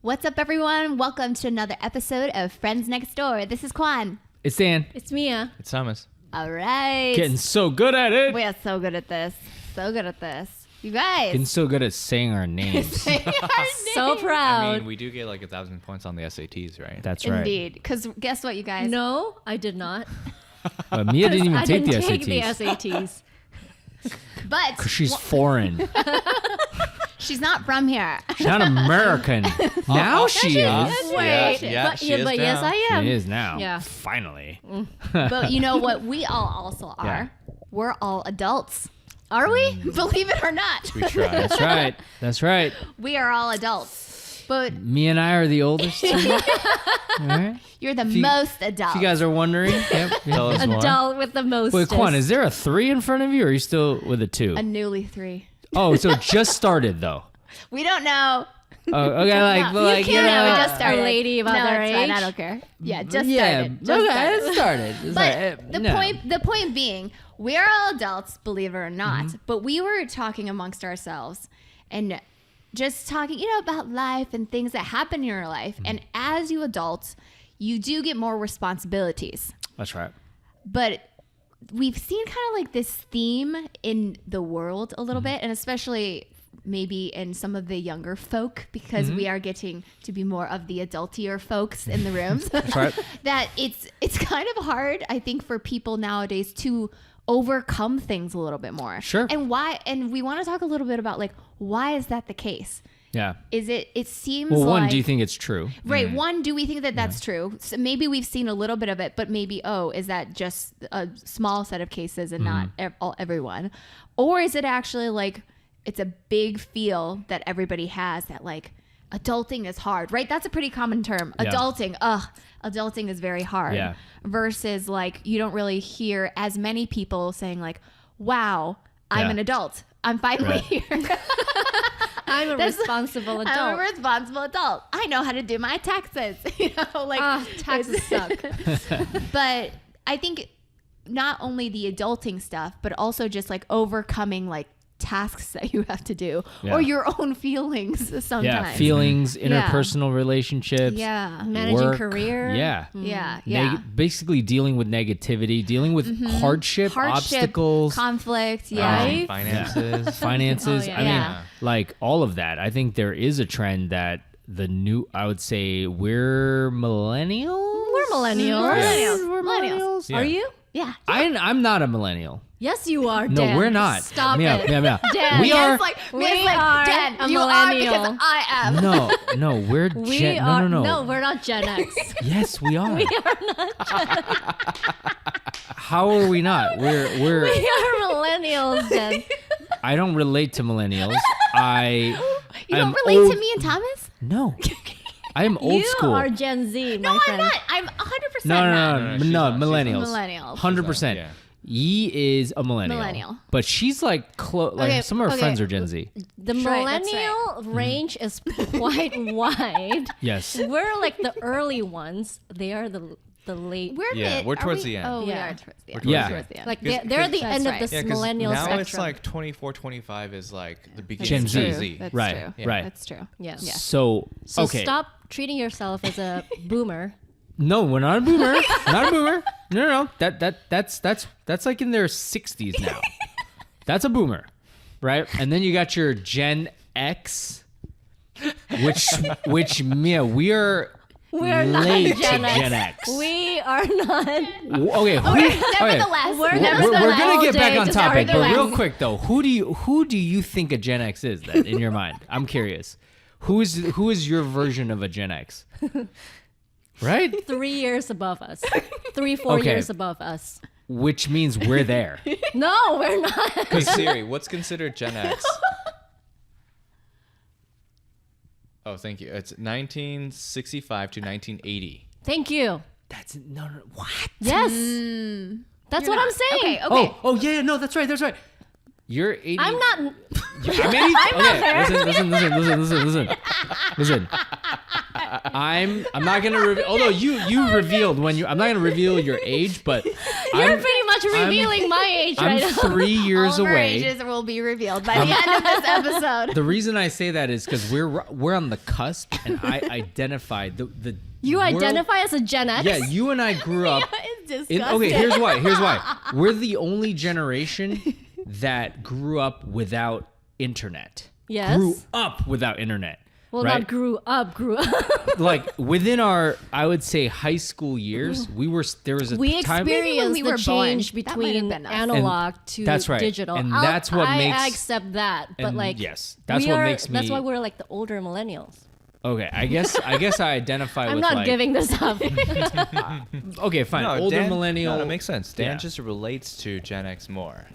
What's up, everyone? Welcome to another episode of Friends Next Door. This is Kwan. It's Dan. It's Mia. It's Thomas. All right. Getting so good at it. We are so good at this. So good at this. You guys. Getting so good at saying our names. So proud. I mean, we do get like 1,000 points on the SATs, right? That's right. Indeed. Because guess what, you guys? No, I did not. Mia didn't even I take didn't the take SATs. the SATs. But Because she's foreign. she's not from here. She's not American. Now she is. Wait, Yeah, she is but yes, now. I am. She is now. Yeah. Finally. But you know what we all also are? Yeah. We're all adults. Are we? Believe it or not. We try. That's right. That's right. We are all adults. But Me and I are the oldest. All right. you're the you- most adult. If you guys are wondering. Yep. Tell us more. Adult with the most. Wait, Quan, is there a 3 in front of you or are you still with a 2? a newly 3. Oh, so it just started though. We don't know. Oh, okay, like, but like, you you can't know. know. We just started. A lady about no, their it's fine. age? I don't care. Yeah, just yeah, started. Just okay, started. it started. It's But like, the no. point being, we're all adults, believe it or not. Mm-hmm. But we were talking amongst ourselves and just talking, about life and things that happen in your life. Mm-hmm. And as you adults, you do get more responsibilities. That's right. But we've seen kind of like this theme in the world a little bit, and especially maybe in some of the younger folk, because we are getting to be more of the adultier folks in the rooms. That's right. That it's kind of hard, I think, for people nowadays to overcome things a little bit more. Sure. And why? And we want to talk a little bit about like, why is that the case? Yeah. Is it seems Well, like, one, do you think it's true? right. One, do we think that that's true? So maybe we've seen a little bit of it, but maybe, is that just a small set of cases and not everyone? Or is it actually like, it's a big feel that everybody has that like adulting is hard, right? That's a pretty common term. Yeah. Adulting is very hard. Yeah. Versus like, you don't really hear as many people saying like, wow, I'm Yeah. an adult. I'm finally Right. here. I'm a responsible adult. I'm a responsible adult. I know how to do my taxes. Taxes suck. But I think not only the adulting stuff, but also just like overcoming like tasks that you have to do Yeah. or your own feelings sometimes. Yeah. Feelings, interpersonal relationships. Yeah. Managing work. career. Yeah. Yeah. Yeah. Basically dealing with negativity, dealing with hardship, obstacles, conflict. Yeah. Right? Finances. finances. Oh, yeah. I mean, Yeah. like all of that. I think there is a trend that I would say we're millennials. We're millennials. Millennials. We're millennials. Yeah. Are you? Yeah. I'm not a millennial. Yes, you are. No, Dan. we're not. Stop Yeah, it. yeah, yeah. Dan. We Mia's are. like, We Mia's like, are Dan, a you are because millennial. I am. No, we're We Gen. are. No. No, we're not Gen X. Yes, we are. We are not. How are we not? We're. We are millennials, Dan. I don't relate to millennials. You don't I'm relate old- to me and Thomas? No. I am old You school. are Gen Z, my No, friend. I'm not. I'm 100% No, not. she's not. She's millennials. Millennials. 100%. Yeah. Yi is a millennial. Millennial. But she's like Okay, some of her okay. friends are Gen Z. The Right, that's millennial range is quite wide. Yes. We're like the early ones. They are the late. We're Yeah, mid. we're are towards we? the end. Oh, we Yeah. are towards the end. We're towards Yeah. Towards the end. like Because- they're the That's end right. of the Yeah, 'cause millennial now spectrum. it's like 24, 25 is like the beginning Gen of Z. Gen Z. That's Right, true. Yeah. right. That's true. Yes. Yeah. So, So okay. stop treating yourself as a boomer. No, we're not a boomer. Not a boomer. No. That's like in their 60s now. That's a boomer, right? And then you got your Gen X, which Mia, we are We're not late Gen to X. Gen X. We are not. Okay, Nevertheless, We're gonna get back on just topic, but nevertheless. real quick though, who do you think a Gen X is then in your mind? I'm curious. Who is your version of a Gen X? Right? 3 years above us. 4 Okay. years above us. Which means we're there. No, we're not. Hey Siri, what's considered Gen X? Oh, thank you. It's 1965 to 1980. Thank you. That's no. What? Yes. That's what I'm saying. Okay. Oh yeah, no, that's right. You're 80. I'm not. I'm 80. Listen. I'm not gonna reveal. Although you revealed when you. I'm not gonna reveal your age, but You're pretty much much revealing my age I'm right now. 3 years All of our away. ages will be revealed by the end of this episode. The reason I say that is because we're on the cusp, and I identify the You world- identify as a Gen X? Yeah, you and I grew up. It's disgusting. Okay, here's why. We're the only generation that grew up without internet. Yes. Grew up without internet. Well, right? not grew up. Like within our, I would say, high school years, there was a We time. experienced we were the born. change That might have between been us. analog to That's right. digital. And that's what I makes- accept that, but and like yes, that's what makes me- That's why we're like the older millennials. Okay, I guess I identify I'm with not like. giving this up. Okay, fine. Older Dan, millennial. No, that makes sense. Dan Yeah. just relates to Gen X more.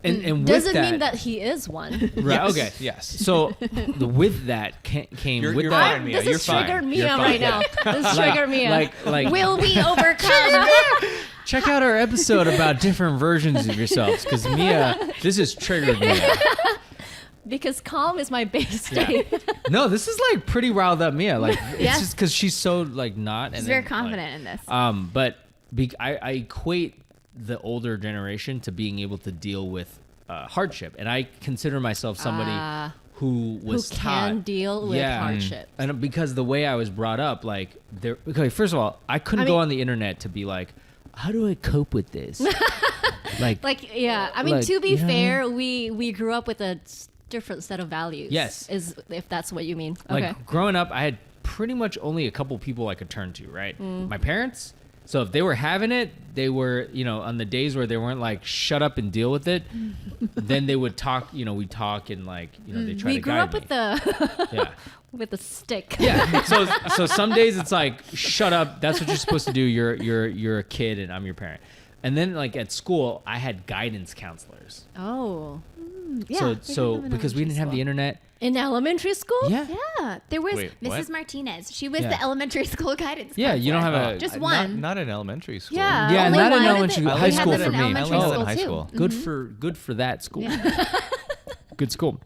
And Doesn't with mean that he is one. Right. Yes, Okay. yes. So with that came You're- with you're that. fine, Mia. This You're has fine. triggered You're Mia fine. right now. This triggered Mia. Like Will we overcome? check out our episode about different versions of yourselves because Mia, this has triggered Mia. because calm is my base state. No, this is like pretty riled up Mia. Like it's Yeah. just because she's so like not. She's And very then, confident in this. But I equate the older generation to being able to deal with hardship, and I consider myself somebody who was Who taught can deal with hardship. And because the way I was brought up, like there. Okay, first of all, I couldn't I go mean- on the internet to be like, how do I cope with this? Like, yeah. I mean, Like, to be you know? fair, we grew up with a different set of values. Yes. Is if that's what you mean. Like Okay. growing up, I had pretty much only a couple people I could turn to, right? My parents. So if they were having it, they were, on the days where they weren't like, shut up and deal with it, then they would talk, we talk and like, they try We to grew guide up me. with the Yeah. with the stick. Yeah. So some days it's like, shut up. That's what you're supposed to do. You're a kid and I'm your parent. And then like at school, I had guidance counselors. Oh. Yeah, So because we didn't have the internet. In elementary school? Yeah. Yeah, there was Wait, Mrs. what? Martinez. She was Yeah. the elementary school guidance. Yeah, you don't have counselor. a just Not- one. Not in elementary school. Yeah, Yeah, only not in one. elementary We school. High had school them for in me. elementary I school was in high too. school. Good for that school. Good school.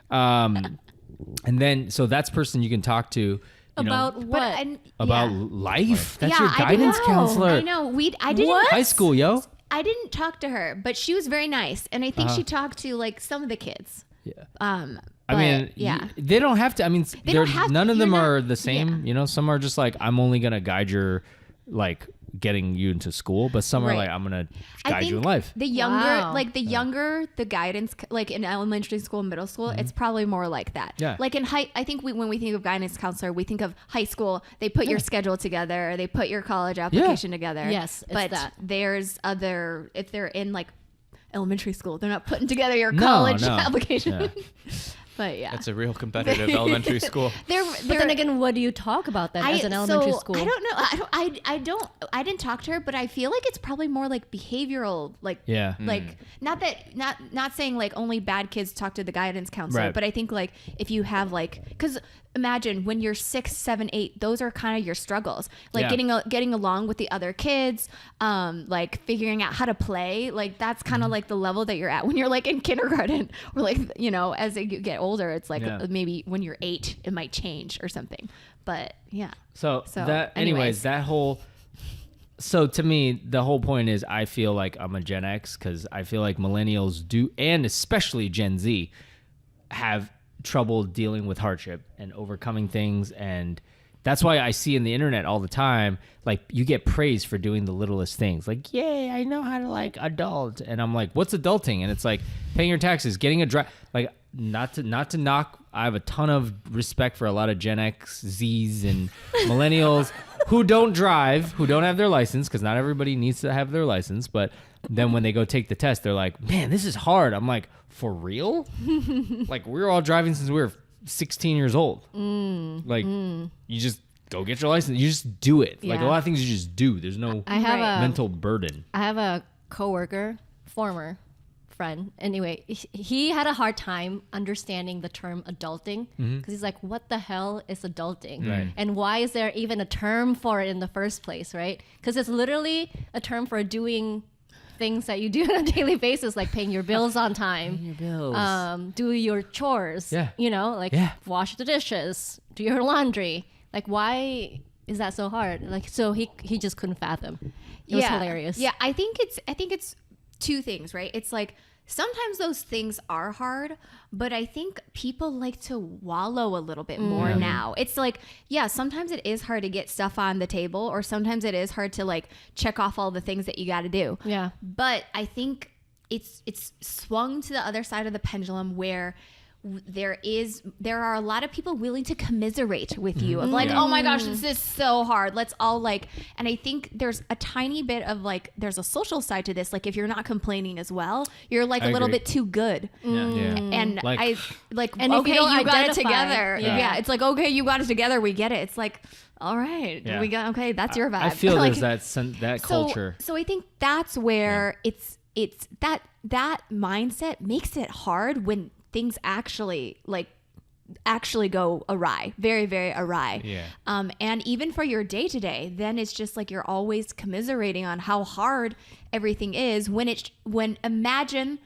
And then so that's person you can talk to About But what? about life. That's yeah, your guidance I didn't, counselor. I know. I didn't. What? High school, yo. I didn't talk to her, but she was very nice, and I think she talked to like some of the kids. Yeah. But, I mean, yeah. they don't have to. I mean, They they're, don't have to. none of You're them not- are the same. yeah. Some are just like, I'm only gonna guide your, like, getting you into school, but some are Right. like, I'm gonna I guide you in think life. The younger, Wow. like the younger, the guidance, like in elementary school, middle school, it's probably more like that. Yeah. Like in high, I think when we think of guidance counselor, we think of high school. They put your schedule together. They put your college application together. Yes, it's but that. there's other. If they're in like elementary school, they're not putting together your No, college no. application. But yeah, That's a real competitive elementary school. But then again, what do you talk about then as an elementary school? I don't know. I didn't talk to her, but I feel like it's probably more like behavioral, like Yeah. like not saying like only bad kids talk to the guidance counselor, Right. but I think like if you have like because imagine when you're 6, 7, 8, those are kind of your struggles, like Yeah. getting along with the other kids, like figuring out how to play, like that's kind of like the level that you're at when you're like in kindergarten or like as you get older, it's like Yeah. maybe when you're 8 it might change or something, but yeah. So, So, that, anyways, that whole. So to me, the whole point is I feel like I'm a Gen X because I feel like millennials do, and especially Gen Z, have trouble dealing with hardship and overcoming things. And that's why I see in the internet all the time, like you get praised for doing the littlest things. Like, yay, I know how to like adult. And I'm like, what's adulting? And it's like paying your taxes, getting a drive. Like, not to knock. I have a ton of respect for a lot of Gen X, Zs, and millennials who don't drive, who don't have their license, because not everybody needs to have their license. But then when they go take the test, they're like, man, this is hard. I'm like, for real? Like, we were all driving since we were 16 years old. Like, you just go get your license. You just do it. Like, a Yeah. lot of things you just do. There's no I have Right. a mental burden. I have a coworker, former friend. Anyway, he had a hard time understanding the term adulting because he's like, "What the hell is adulting? Right. And why is there even a term for it in the first place?" Right? Because it's literally a term for doing things that you do on a daily basis, like paying your bills on time, Your bills. do your chores. Yeah. Like Yeah. wash the dishes, do your laundry. Like, why is that so hard? Like, so he just couldn't fathom. It was hilarious. Yeah, I think it's two things, right? It's like sometimes those things are hard, but I think people like to wallow a little bit more now. It's like, yeah, sometimes it is hard to get stuff on the table, or sometimes it is hard to like check off all the things that you got to do. Yeah. But I think it's swung to the other side of the pendulum where there are a lot of people willing to commiserate with you of like, oh my gosh, this is so hard. Let's all like, and I think there's a tiny bit of like, there's a social side to this. Like if you're not complaining as well, you're like a little bit too good. And Like- I like, And if okay, you don't you got it identify, together. yeah. Yeah. It's like, okay, you got it together. We get it. It's like, all right, Yeah. we got, okay, that's your vibe. I feel Like, there's that culture. So I think that's where it's that mindset makes it hard when things actually go awry, very, very awry. Yeah. And even for your day to day, then it's just like you're always commiserating on how hard everything is when imagine,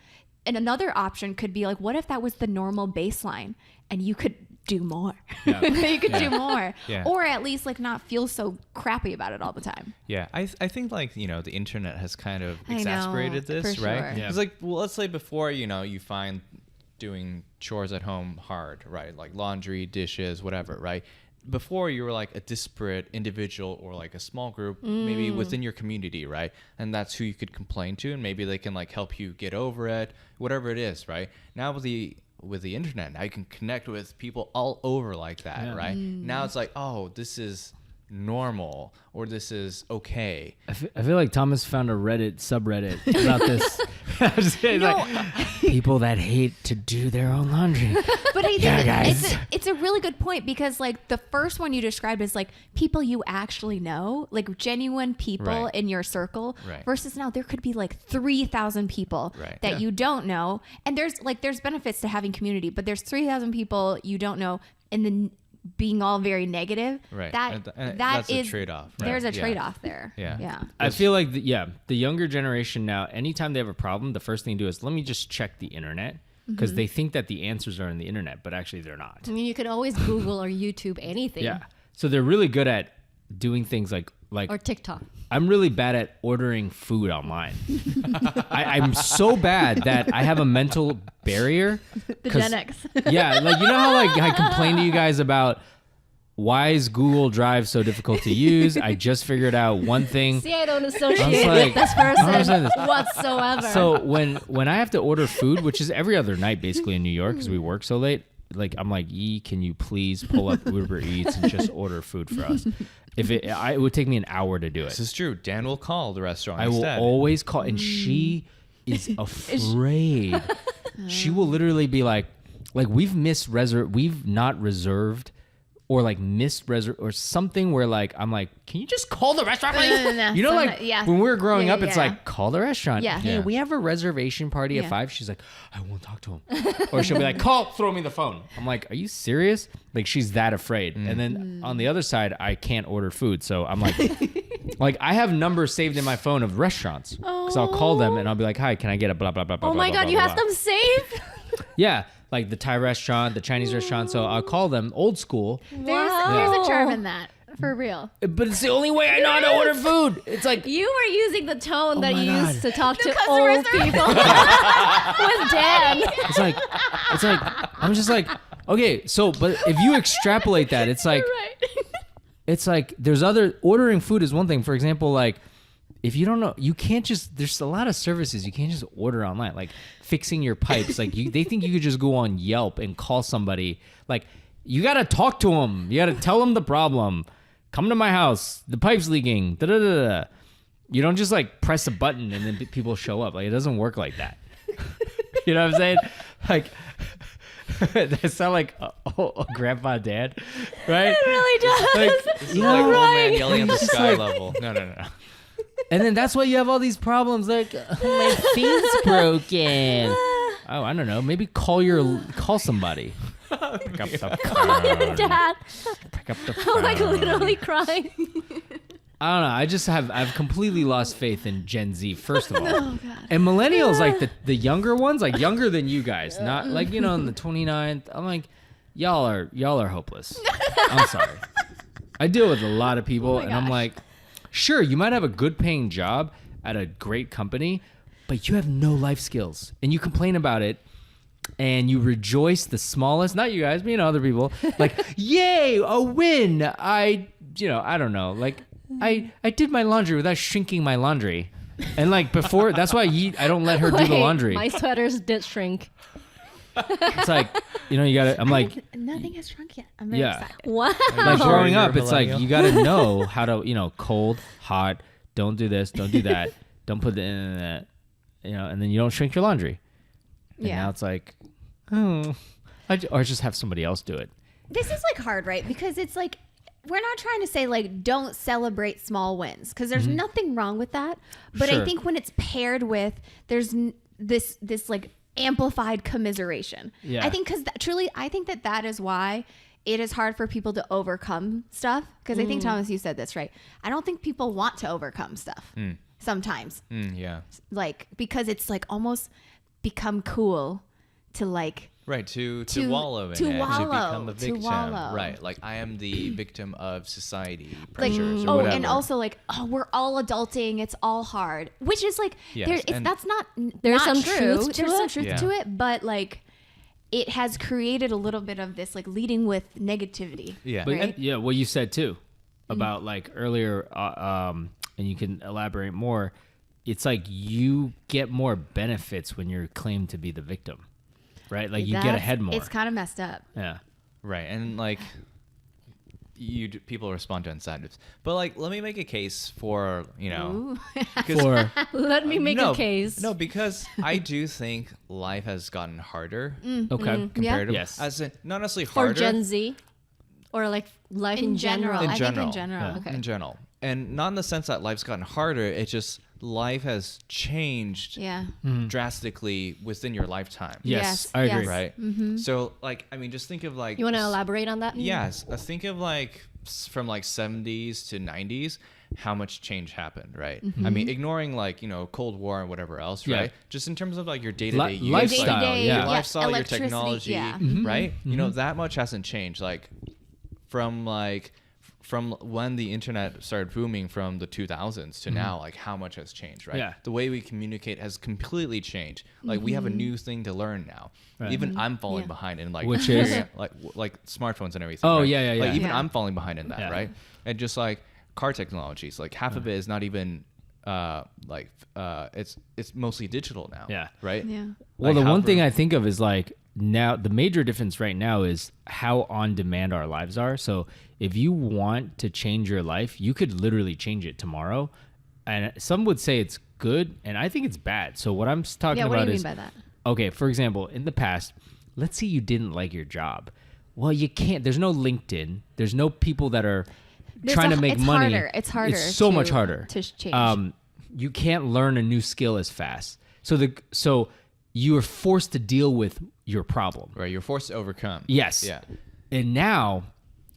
and another option could be like, what if that was the normal baseline and you could do more? Yeah. You could do more. Yeah. Or at least like not feel so crappy about it all the time. Yeah, I think like, you know, the internet has kind of I know, exasperated this, for right? sure. Yeah. It's like, well, let's say before, you know, you find doing chores at home hard, right? Like laundry, dishes, whatever, right? Before you were like a disparate individual or like a small group, maybe within your community, right? And that's who you could complain to, and maybe they can like help you get over it, whatever it is, right? Now with the internet, now you can connect with people all over like that, Yeah. right? Now it's like, oh, this is normal, or this is okay. I feel like Thomas found a Reddit subreddit about this. I'm just kidding, No. like, people that hate to do their own laundry. But I think Yeah, guys. it's a really good point, because like the first one you described is like people you actually know, like genuine people Right. in your circle, Right. versus now there could be like 3,000 people Right. that Yeah. you don't know. And there's benefits to having community, but there's 3,000 people you don't know, and then being all very negative. Right. That And that that's a is trade-off, right? There's a Yeah. trade-off there. Yeah. Yeah. I feel like, the younger generation now, anytime they have a problem, the first thing to do is, let me just check the internet, because they think that the answers are in the internet, but actually they're not. I mean, you can always Google or YouTube anything. Yeah. So they're really good at doing things like Or TikTok. I'm really bad at ordering food online. I'm so bad that I have a mental barrier. The 'cause- Gen X. Yeah, like, you know how like I complain to you guys about why is Google Drive so difficult to use? I just figured out one thing. See, I don't associate like, with this I don't person understand this. whatsoever. So when I have to order food, which is every other night basically in New York because we work so late, like I'm like, can you please pull up Uber Eats and just order food for us? It would take me an hour to do This it. is true. Dan will call the restaurant I will instead. always call, and she is afraid. She will literally be like we've not reserved, or like or something where like I'm like, can you just call the restaurant? Please? No. You know, like Yeah. when we were growing Yeah, up, it's yeah. like, call the restaurant. Yeah. Hey, Yeah. we have a reservation party at Yeah. 5. She's like, I won't talk to him. Or she'll be like, throw me the phone. I'm like, are you serious? Like, she's that afraid. And then on the other side, I can't order food. So I'm like, like I have numbers saved in my phone of restaurants. Because I'll call them and I'll be like, hi, can I get a blah, blah, blah, blah, oh my blah, God, blah, you blah, have blah. them saved? Yeah. Like the Thai restaurant, the Chinese restaurant. So I'll call them old school. There's Wow. a charm in that, for real. But it's the only way I know how to order food. It's like, You were using the tone that my you God. used to talk to customer old people with Dan. it's like, I'm just like, okay, so, but if you extrapolate that, it's like, it's like there's ordering food is one thing. For example, like if you don't know, you can't just, there's a lot of services you can't just order online, like fixing your pipes. Like they think you could just go on Yelp and call somebody. Like you got to talk to them. You got to tell them the problem. Come to my house. The pipe's leaking. Da, da, da, da. You don't just like press a button and then people show up. Like it doesn't work like that. You know what I'm saying? Like that sound like a grandpa dad, right? It really does. Like, you Like know, old man yelling at the Just sky like- level. No. and then that's why you have all these problems. Like my feet's broken. Oh, I don't know. Maybe call somebody. Pick up the phone. Dad, Pick up the I'm like phone. literally crying. I don't know. I've completely lost faith in Gen Z, first of all. And millennials, like the younger ones, like younger than you guys, not like, you know, in the 29th. I'm like, y'all are hopeless. I'm sorry. I deal with a lot of people and I'm like, sure, you might have a good paying job at a great company, but you have no life skills, and you complain about it. And you rejoice the smallest, not you guys, other people, like, yay, a win. I don't know. Like, I did my laundry without shrinking my laundry. And like before, that's why I don't let her do the laundry. My sweaters did shrink. It's like, you gotta, I'm like, nothing has shrunk yet. I'm very excited. Wow. like growing You're up, a it's like, millennial. you gotta know how to, cold, hot, don't do this, don't do that, don't put the internet, and then you don't shrink your laundry. And now it's like, or just have somebody else do it. This is like hard, right? Because it's like, we're not trying to say like don't celebrate small wins, because there's nothing wrong with that. But Sure. I think when it's paired with this like amplified commiseration. Yeah. I think because truly, I think that is why it is hard for people to overcome stuff. Because I think, Thomas, you said this, right? I don't think people want to overcome stuff sometimes. Yeah. Like, because it's like almost become cool to like, Right, to To- wallow in to it, wallow, to become a to victim. wallow. Right, like I am the victim of society like pressures or whatever. and also like, we're all adulting, it's all hard, which is like, Yes, it's, and- that's not There's not some true. truth to There's some it. truth Yeah. to it, but like it has created a little bit of this like leading with negativity. Yeah. But Right? yeah, what you said too about like earlier, and you can elaborate more. It's like you get more benefits when you're claimed to be the victim, right? Like you get That's- ahead more. It's kind of messed up. Yeah. Right, and like people respond to incentives, but like let me make a case for Ooh. For Let me make no, a case. No, because I do think life has gotten harder okay. compared to Yes. as in, not necessarily For harder Gen Z, or like life in general. I think in general. general. Yeah. Okay. in general, and not in the sense that life's gotten harder. It's just life has changed Yeah. drastically within your lifetime. Yes, Yes, I agree. yes. Right. So like I mean, just think of like You want to elaborate on that? Yes, think of like from like 70s to 90s, how much change happened, right? I mean, ignoring like Cold War and whatever else, Yeah. right? Just in terms of like your day-to-day use, lifestyle, like, Day-to-day, yeah. your lifestyle, your electricity, technology, yeah. right? That much hasn't changed. Like from when the internet started booming from the 2000s to now, like how much has changed, right? Yeah. The way we communicate has completely changed. Like we have a new thing to learn now. Right. Even I'm falling Yeah. behind in like Which is? like smartphones and everything. Oh, right? yeah, yeah, Like yeah. even Yeah. I'm falling behind in that, Yeah. right? And just like car technologies, like half of it is not even it's mostly digital now. Yeah. Right. Yeah. Well, Like, the one however- thing I think of is like now the major difference right now is how on demand our lives are. So if you want to change your life, you could literally change it tomorrow. And some would say it's good, and I think it's bad. So what I'm talking Yeah. What about do you is mean by that? okay, for example, in the past, let's say you didn't like your job. Well, you can't. There's no LinkedIn. There's no people that are trying to make it's money. Harder. It's harder. It's so to- much harder to change. You can't learn a new skill as fast. So you are forced to deal with your problem. Right. You're forced to overcome. Yes. Yeah. And now,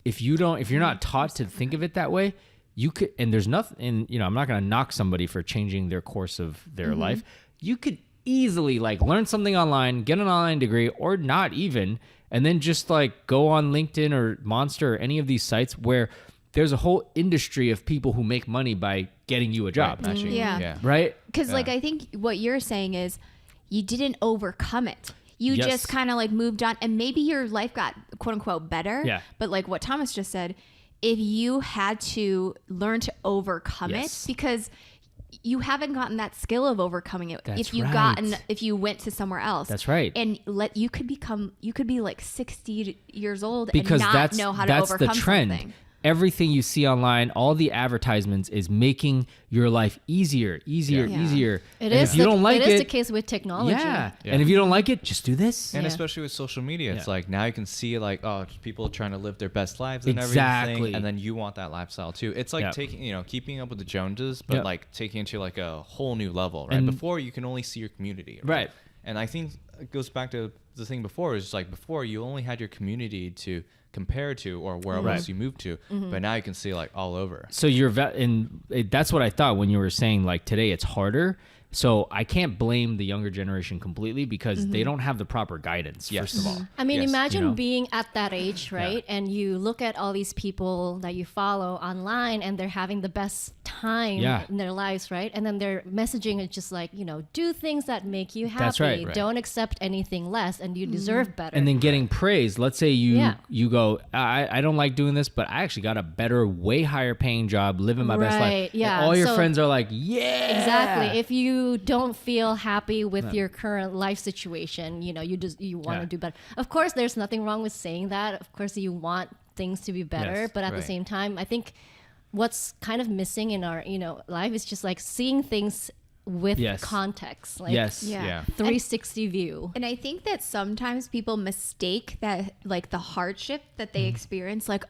if you're not taught to think of it that way, you could. And there's nothing. And I'm not going to knock somebody for changing their course of their life. You could easily like learn something online, get an online degree, or not even, and then just like go on LinkedIn or Monster or any of these sites where there's a whole industry of people who make money by getting you a job. Right, matching. Yeah. Yeah. Right? Because like I think what you're saying is you didn't overcome it. You Yes. just kind of like moved on, and maybe your life got quote unquote better. Yeah. But like what Thomas just said, if you had to learn to overcome Yes. it, because you haven't gotten that skill of overcoming it. That's if you right. if you went to somewhere else. That's right. And you could be like 60 years old Because and not know how to that's overcome the trend. something. Everything you see online, all the advertisements is making your life easier. Yeah. It It and is. if you don't like it is the it, case with technology. yeah. Yeah. And if you don't like it, just do this. And Yeah. especially with social media, it's Yeah. like now you can see like people trying to live their best lives and Exactly. everything, and then you want that lifestyle too. It's like Yeah. taking keeping up with the Joneses, but Yeah. like taking it to like a whole new level, right? And- Before you can only see your community, Right. And I think it goes back to the thing before is like before you only had your community to compare to or wherever Right. else you moved to, but now you can see like all over. So that's what I thought when you were saying like today it's harder. So I can't blame the younger generation completely because they don't have the proper guidance. Yes. First of all, I mean, Yes. imagine being at that age, right? And you look at all these people that you follow online and they're having the best time Yeah. in their lives, right? And then their messaging is just like, do things that make you happy. That's right. Right. Don't accept anything less, and you deserve better. And then getting praised. Let's say Yeah. you go, I don't like doing this, but I actually got a better, way higher paying job, living my best life. Right, yeah. And all your So- friends are like, yeah. Exactly. If you don't feel happy with your current life situation, you want to Yeah. do better. Of course, there's nothing wrong with saying that. Of course, you want things to be better, Yes. but at the Right. same time, I think what's kind of missing in our, life is just like seeing things with Yes. context, like Yes. Yeah. Yeah. 360 view. And I think that sometimes people mistake that, like, the hardship that they experience, like,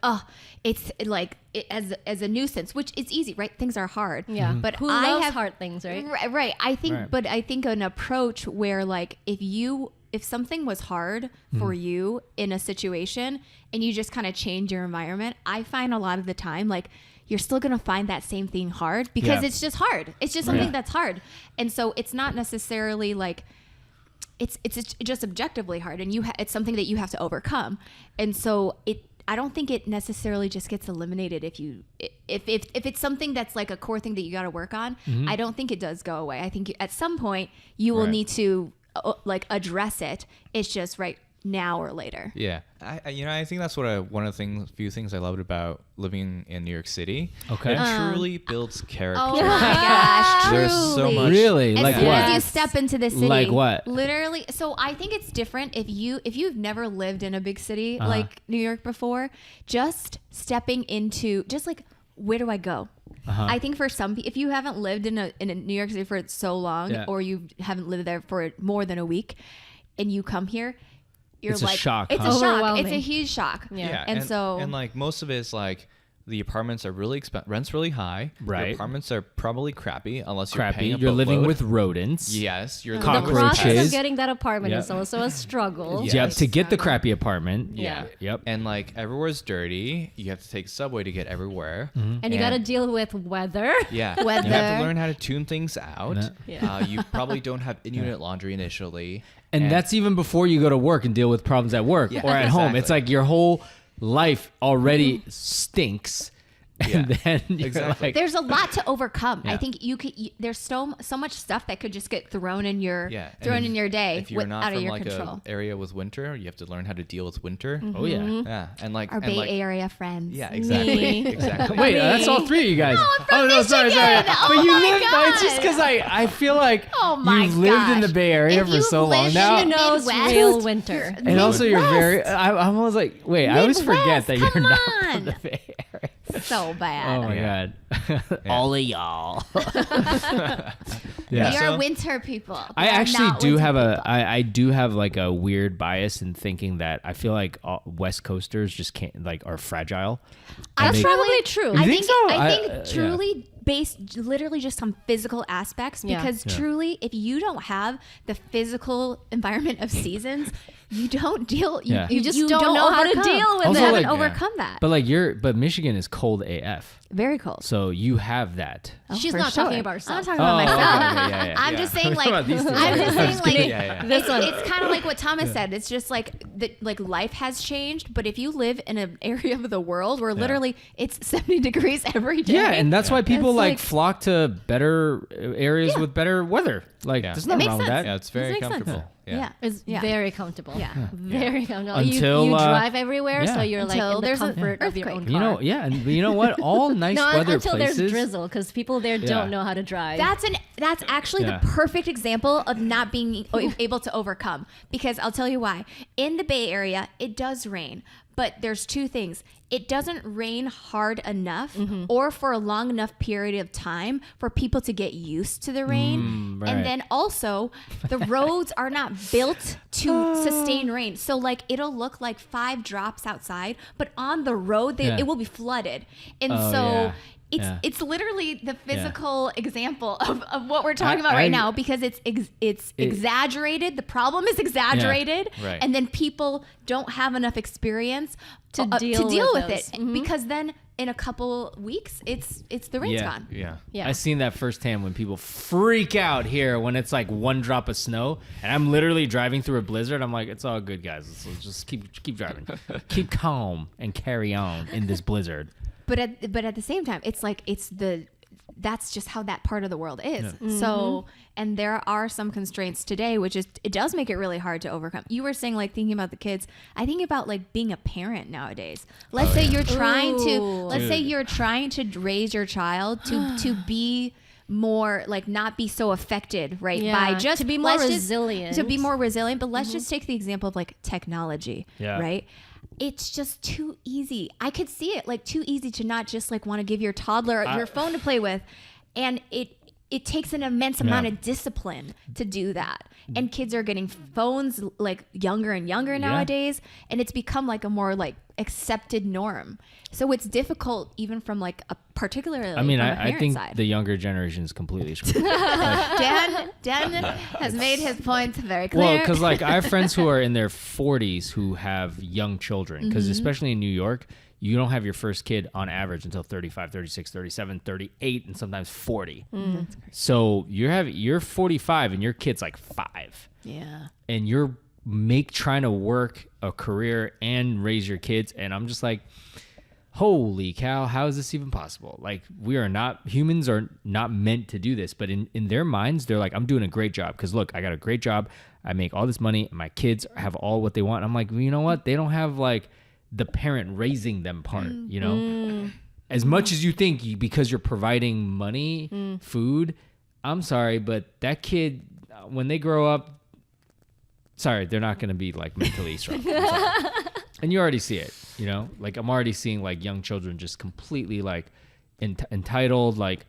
it's like as a nuisance, which is easy, right? Things are hard. Yeah. But Who I loves have hard things, right? Right. I think, Right. but I think an approach where, like, if something was hard for you in a situation and you just kind of change your environment, I find a lot of the time, like, you're still going to find that same thing hard because Yeah. it's just hard. It's just something Yeah. that's hard. And so it's not necessarily like, it's just objectively hard, and it's something that you have to overcome. And so I don't think it necessarily just gets eliminated if it's something that's like a core thing that you got to work on. I don't think it does go away. I think at some point you will Right. need to like address it. It's just right now or later. Yeah, I think that's what one of the few things I loved about living in New York City. Okay. It truly builds character. Oh my gosh, There's so truly. much. Really? As Like soon what? as you step into the city, Like what? Literally. So I think it's different if you've never lived in a big city Uh-huh. like New York before. Just stepping into just like, where do I go? Uh-huh. I think for some people, if you haven't lived in a New York City for so long, Yeah. or you haven't lived there for more than a week, and you come here, you're It's a like, shock, It's huh? a shock. It's Overwhelming. a huge shock. Yeah. And so and like most of it is like the apartments are really rent's really high. Right. The apartments are probably crappy unless you're Crappy. paying a You're living boatload. with rodents. Yes, you're The living with process Cockroaches. of getting that apartment Yeah. is also a struggle. Yeah. Yep. Yes. To get the crappy apartment. Yeah. Yep. And like everywhere's dirty. You have to take subway to get everywhere. And you got to deal with weather. Yeah. Weather. You have to learn how to tune things out. Yeah. You probably don't have in-unit laundry initially. And that's even before you go to work and deal with problems at work Yeah, or at home. It's exactly. like your whole life already stinks. And Yeah, then you're exactly. like, there's a lot to overcome. Yeah. I think there's so much stuff that could just get thrown in your Yeah. and thrown if- in your day If you're not out of from your like control. a area with winter, you have to learn how to deal with winter. oh yeah. Yeah. And like Our and Bay like, Area friends. Yeah, exactly. Me. Exactly. Wait, that's all three of you guys. No, I'm from no, sorry. Michigan. Oh But you my live. But it's just God. because I feel like Oh my you've lived in the gosh. Bay Area If for you've so long lived now. in She knows Midwest. real winter. And also, you're very. Midwest. I'm always like, wait. I always forget Midwest, that you're come not on. from the Bay Area. So bad. Oh my Yeah. god. All of y'all. We yeah. are So- winter people. I We are actually not do winter have people. I do have like a weird bias in thinking that I feel like West Coasters just can't like are fragile. And That's they- probably true. I think think, so? I think yeah. truly based literally just on physical aspects, Yeah. because truly if you don't have the physical environment of seasons, you don't deal Yeah. You just don't know how to overcome. deal with Also, You it. haven't like- overcome that. But like Michigan is cold AF, Very cold. so you have that. Oh, She's for not talking sure. about I'm herself. not talking about myself. okay, yeah, yeah, I'm yeah. just saying, like, Talking about these two. I'm just saying, like, Yeah, yeah. This one. it's kind of like what Thomas said. It's just like like life has changed, but if you live in an area of the world where literally it's 70 degrees every day, Yeah, and that's why people It's like like- flock to better areas Yeah. with better weather. Like, Yeah. there's It nothing makes wrong with sense. that. Yeah, it's very Makes sense. comfortable. yeah. It's Yeah. very comfortable. Yeah. Very comfortable. Until, you uh, drive everywhere, yeah. so you're like Until in the there's an comfort of your own earthquake. car. You know, yeah, and you know what? All nice No, weather until places. there's drizzle, because people there Yeah. don't know how to drive. That's actually Yeah. the perfect example of not being able to overcome, because I'll tell you why. In the Bay Area, it does rain, but there's two things. It doesn't rain hard enough or for a long enough period of time for people to get used to the rain. right. And then also the roads are not built to sustain rain. So like it'll look like 5 drops outside, but on the road Yeah. it will be flooded. And Oh, so yeah. it's Yeah. it's literally the physical example of what we're talking about I- right now, because it's exaggerated. The problem is exaggerated, Right. and then people don't have enough experience To deal with with those. it, because then in a couple weeks it's the rain's Yeah. gone. Yeah. Yeah. I've seen that firsthand when people freak out here when it's like 1 drop of snow, and I'm literally driving through a blizzard. I'm like, it's all good, guys. Let's just keep driving, keep calm, and carry on in this blizzard. But at the same time, it's like it's the that's just how that part of the world is. So, and there are some constraints today, which is, it does make it really hard to overcome. You were saying, like, thinking about the kids. I think about like being a parent nowadays. Let's say you're trying to raise your child to be more like, not be so affected, right? Yeah, By just to be more let's just- resilient. to be more resilient. But let's just take the example of like technology, right? It's just too easy. I could see it, like, too easy to not just like want to give your toddler your phone to play with. And it takes an immense amount of discipline to do that. And kids are getting phones like younger and younger nowadays. And it's become like a more like accepted norm. So it's difficult even from like a particularly I mean, from a I parent think side. the younger generation is completely screwed. Dan has made his points very clear. Well, because like I have friends who are in their 40s who have young children. Because especially in New York, you don't have your first kid on average until 35, 36, 37, 38, and sometimes 40. So you're 45 and your kid's like 5. Yeah. And you're trying to work a career and raise your kids. And I'm just like, holy cow, how is this even possible? Like, humans are not meant to do this. But in their minds, they're like, I'm doing a great job. Because look, I got a great job. I make all this money. And my kids have all what they want. I'm like, well, you know what? They don't have like the parent raising them part, you know? As much as you think because you're providing money, food, I'm sorry, but that kid, when they grow up, they're not going to be like mentally strong. I'm sorry. And you already see it, you know? Like, I'm already seeing like young children just completely like entitled, like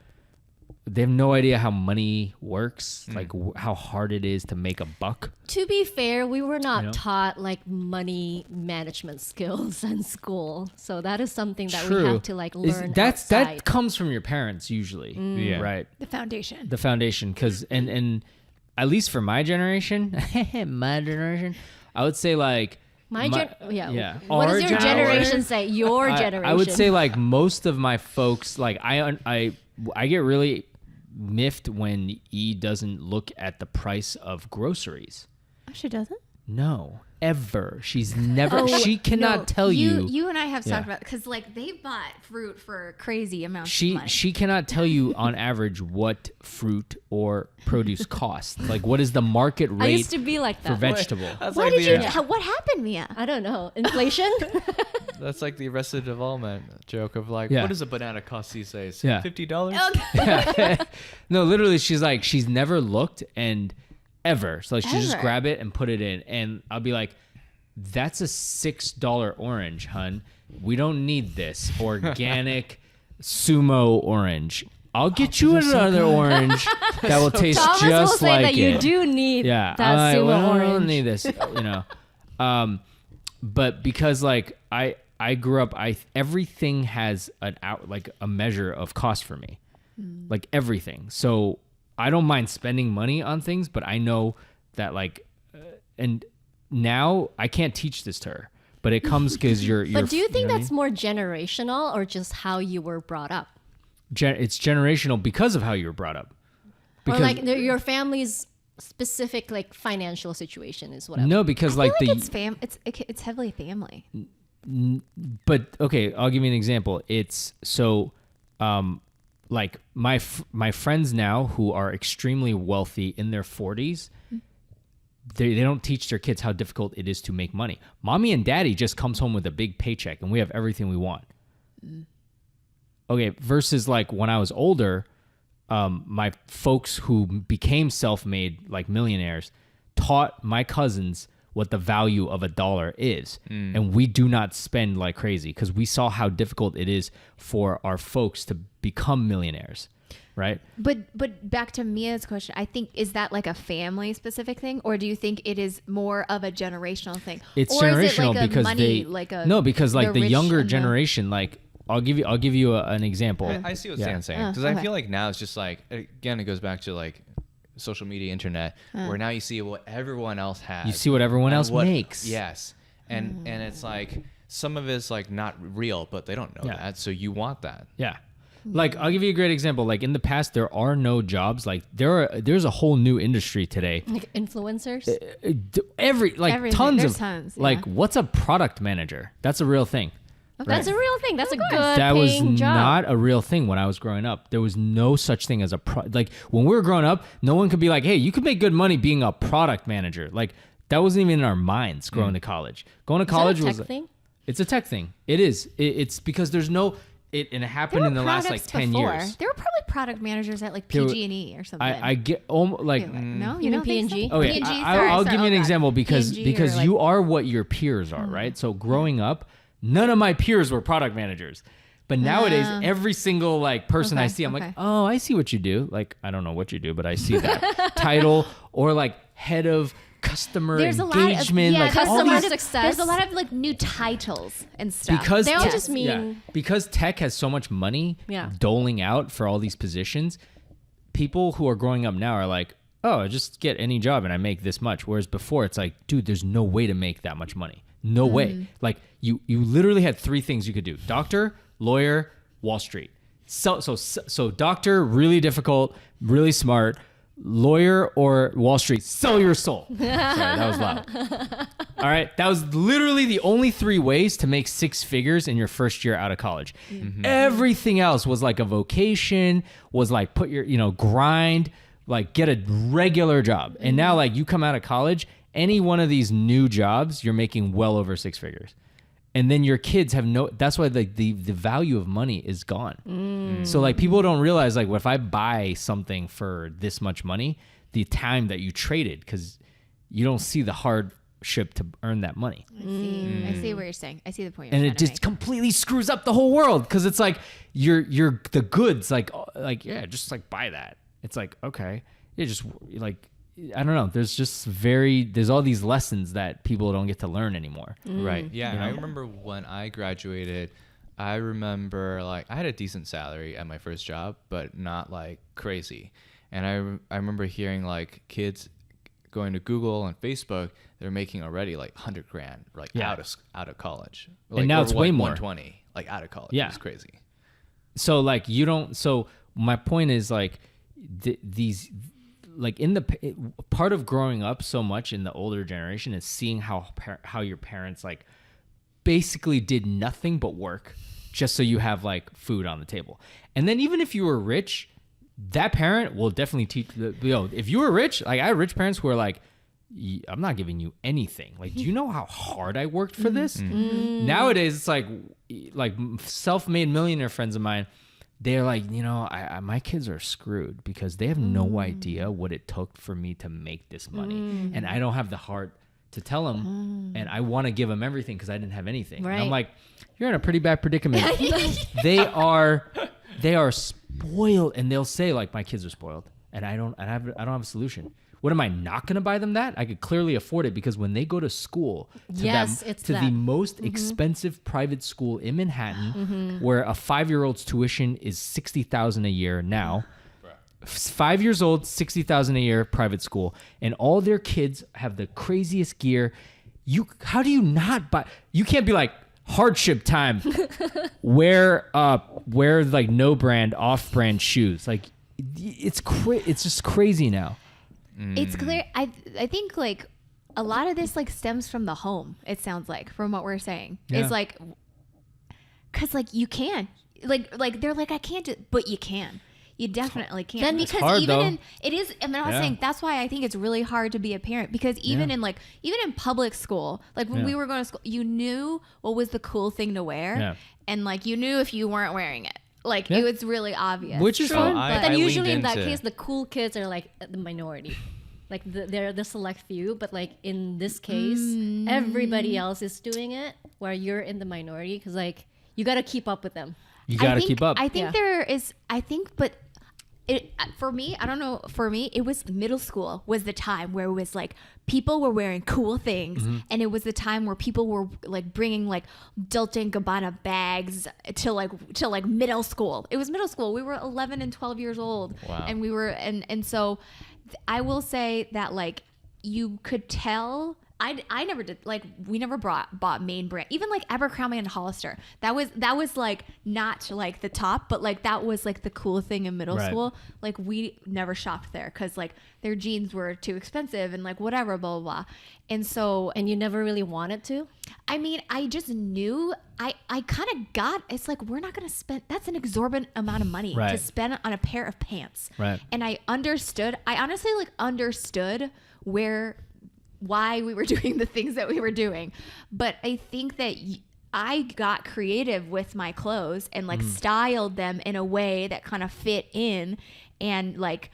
they have no idea how money works, like how hard it is to make a buck. To be fair, we were not You know? taught like money management skills in school, so that is something that we True. have to like learn. That outside. comes from your parents usually, right? The foundation. The foundation, because and at least for my generation, I would say like What Our does your generation say? Your generation. I would say like most of my folks, like I get really miffed when E doesn't look at the price of groceries. Oh, she doesn't? No, ever. She's never. She cannot tell you. You and I have talked about, because like they bought fruit for crazy amounts of money. She cannot tell you on average what fruit or produce costs. Like, what is the market rate I used to be like for that. vegetable? That's What like did the, you? What happened, Mia? I don't know. Inflation? That's like the Arrested Development joke of like, Yeah. what does a banana cost these days? Yeah. $50? No, literally, she's never looked and ever. So like, she just Ever. grab it and put it in, and I'll be like, "That's a $6 orange, hun. We don't need this organic sumo orange. I'll get you another orange that will taste Thomas just will say like that it." you do need Yeah, that I'm sumo like, well, I orange. don't need this, you know. But because like I grew up, everything has a measure of cost for me, like everything. So I don't mind spending money on things, but I know that like, and now I can't teach this to her, but it comes because you're. But do you think know what I that's more generational or just how you were brought up? it's generational because of how you were brought up. Or like your family's specific like financial situation is what I No, because I like feel like it's heavily family. But okay, I'll give you an example. It's so, like my friends now who are extremely wealthy in their 40s, they don't teach their kids how difficult it is to make money. Mommy and daddy just comes home with a big paycheck and we have everything we want. Okay, versus like when I was older, my folks who became self-made like millionaires taught my cousins what the value of $1 is. And we do not spend like crazy because we saw how difficult it is for our folks to become millionaires, right? But back to Mia's question, I think, is that like a family specific thing, or do you think it is more of a generational thing? It's or generational is it like because a money, like a no, because like the rich younger and the- generation, like I'll give you an example. I see what Yeah. Stan's saying, because I feel like now it's just like, again, it goes back to like social media, internet, where now you see what everyone else has. You see what everyone and else makes. Yes, and it's like some of it's like not real, but they don't know Yeah. that, so you want that. Yeah. Like I'll give you a great example. Like in the past, there are no jobs. Like there's a whole new industry today. like influencers. Everything. There's Tons. tons, Like yeah. what's a product manager? That's a real thing. That's a real thing. That's a good That was paying job. not a real thing when I was growing up. There was no such thing as like when we were growing up, no one could be like, hey, you could make good money being a product manager. Like that wasn't even in our minds going to college. Going to college Is that a was tech thing? It's a tech thing. It is. It's because there's no and it happened in the last like 10 years. There were probably product managers at like There were- PG&E or something. I get like no, You you mean don't think so? P&G? okay, P&G, I'll give you an God. example because P&G or, like- you are what your peers are, right? So growing up, none of my peers were product managers. But nowadays, every single like person I Okay, see, I'm like, okay. oh, I see what you do. Like, I don't know what you do, but I see that title or like head of customer There's a lot of engagement, like all customer these success. There's a lot of like new titles and stuff. because They all tech- just mean- because tech has so much money Yeah. doling out for all these positions. People who are growing up now are like, oh, I just get any job and I make this much. Whereas before, it's like, dude, there's no way to make that much money. No way. Like you literally had three things you could do: doctor, lawyer, Wall Street. So doctor, really difficult, really smart. Lawyer or Wall Street, sell your soul. Sorry, that was loud. All right, that was literally the only three ways to make six figures in your first year out of college. Everything else was like a vocation, was like put your, grind, like get a regular job. And now like you come out of college, any one of these new jobs, you're making well over six figures. And then your kids have that's why the value of money is gone. So like people don't realize like if I buy something for this much money, the time that you traded, because you don't see the hardship to earn that money. I see what you're saying. I see the point. You're And trying it to just make. completely screws up the whole world. Cause it's like you're the goods, like, yeah, just like buy that. It's like, okay. You just like, I don't know. There's all these lessons that people don't get to learn anymore. Right. Yeah. And I remember when I graduated, I remember like I had a decent salary at my first job, but not like crazy. And I remember hearing like kids going to Google and Facebook, they're making already like 100 grand, like Yeah. out of college. Like, And now or it's way more. 120, like out of college. Yeah. It's crazy. So like so my point is like these like part of growing up so much in the older generation is seeing how your parents like basically did nothing but work just so you have like food on the table. And then even if you were rich, that parent will definitely teach if you were rich, like I had rich parents who are like, I'm not giving you anything. Like, do you know how hard I worked for this? Nowadays it's like self-made millionaire friends of mine, they're like, my kids are screwed because they have no idea what it took for me to make this money. And I don't have the heart to tell them. And I want to give them everything because I didn't have anything. Right. And I'm like, you're in a pretty bad predicament. They are spoiled. And they'll say like, my kids are spoiled and I don't have a solution. What am I not going to buy them that? I could clearly afford it because when they go to school, to the most expensive private school in Manhattan, where a 5-year-old's tuition is $60,000 a year now. 5 years old, $60,000 a year, private school, and all their kids have the craziest gear. How do you not buy? You can't be like hardship time. wear like no brand, off brand shoes. Like it's just crazy now. It's clear. I think like a lot of this like stems from the home. It sounds like from what we're saying. Yeah. It's like, cause like you can, like they're like I can't do, but you can. You definitely can. Then Because hard, even though. it is. I mean, I'm not Yeah. saying that's why I think it's really hard to be a parent because even in public school, like when we were going to school, you knew what was the cool thing to wear, Yeah. and like you knew if you weren't wearing it. Like Yeah. it was really obvious. Which is So fine. I- But then I usually in leaned that into- case, the cool kids are like the minority. Like they're the select few, but like in this case, everybody else is doing it where you're in the minority because like you got to keep up with them. You got to think- keep up. I think Yeah. there is. But it for me, I don't know. For me, it was middle school was the time where it was like people were wearing cool things, and it was the time where people were like bringing like Dolce and Gabbana bags to like middle school. It was middle school. We were 11 and 12 years old, Wow. and we were and so I will say that like you could tell. I never did like we never bought main brand, even like Abercrombie and Hollister. That was like not like the top, but like that was like the cool thing in middle Right. school. Like we never shopped there because like their jeans were too expensive and like whatever, blah blah blah. And so And you never really wanted to. I mean, I just knew I kind of got, it's like, we're not going to spend, that's an exorbitant amount of money Right. to spend on a pair of pants. Right. And I honestly like understood why we were doing the things that we were doing. But I think that I got creative with my clothes and like styled them in a way that kind of fit in and like